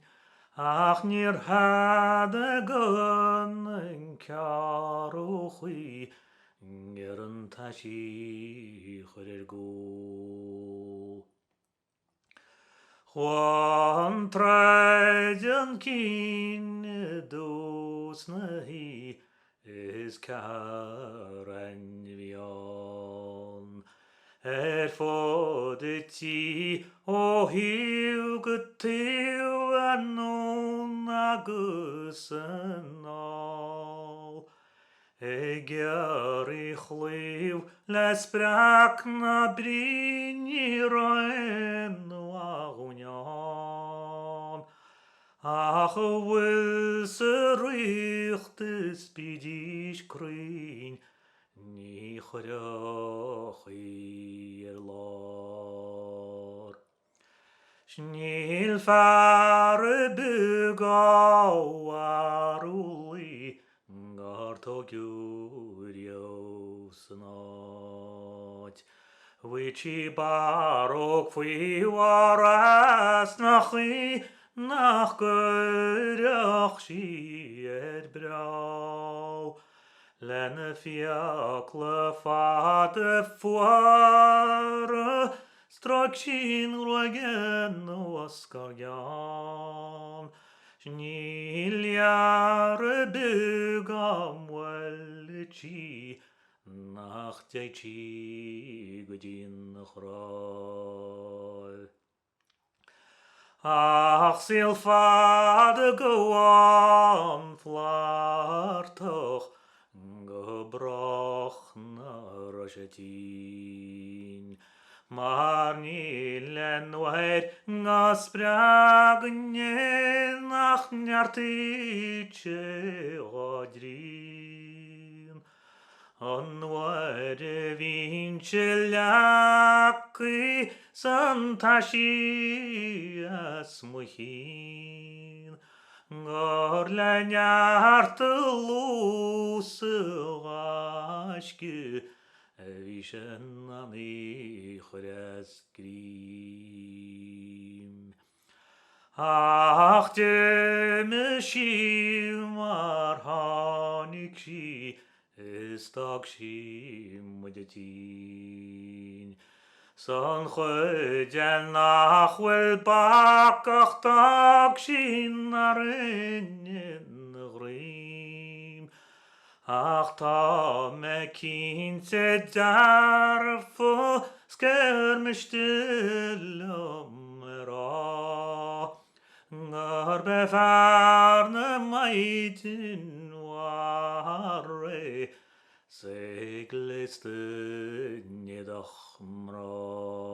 Ach nir hade gun karuchi gern tashi go. Juan trajan kin dos nahi is karan vion. Foditi o hiu gutiu anon agusenal. Geri chliw les brak na brini roen wagunion. Ach wils richtys bidish krin ni chorach lor. Schnil fare bugau aruli Gartogurios not. Wichi barok fui waras nachi nach gerach shi brau. Lenne fiakle fade fuare Straksin rogen waskarjan. Sniljare bugam welchi. Nachtjaichi godin chral. Ach silfade goan flartoch. Gebroch na rochetin. Maar nilen waid gaspragne nach njartiche odrin. On waid vinche laki santashi asmuhin. Gorla njarteluse Vishen ani choreskrim. Ach demishi marhanikshi istagshi mudetin. Son choden nachwel bakach tagshin narenin grim. Ach ta me kinte darfo sker me stillum ra. Gar befarne meiten warre segleste nedach mra.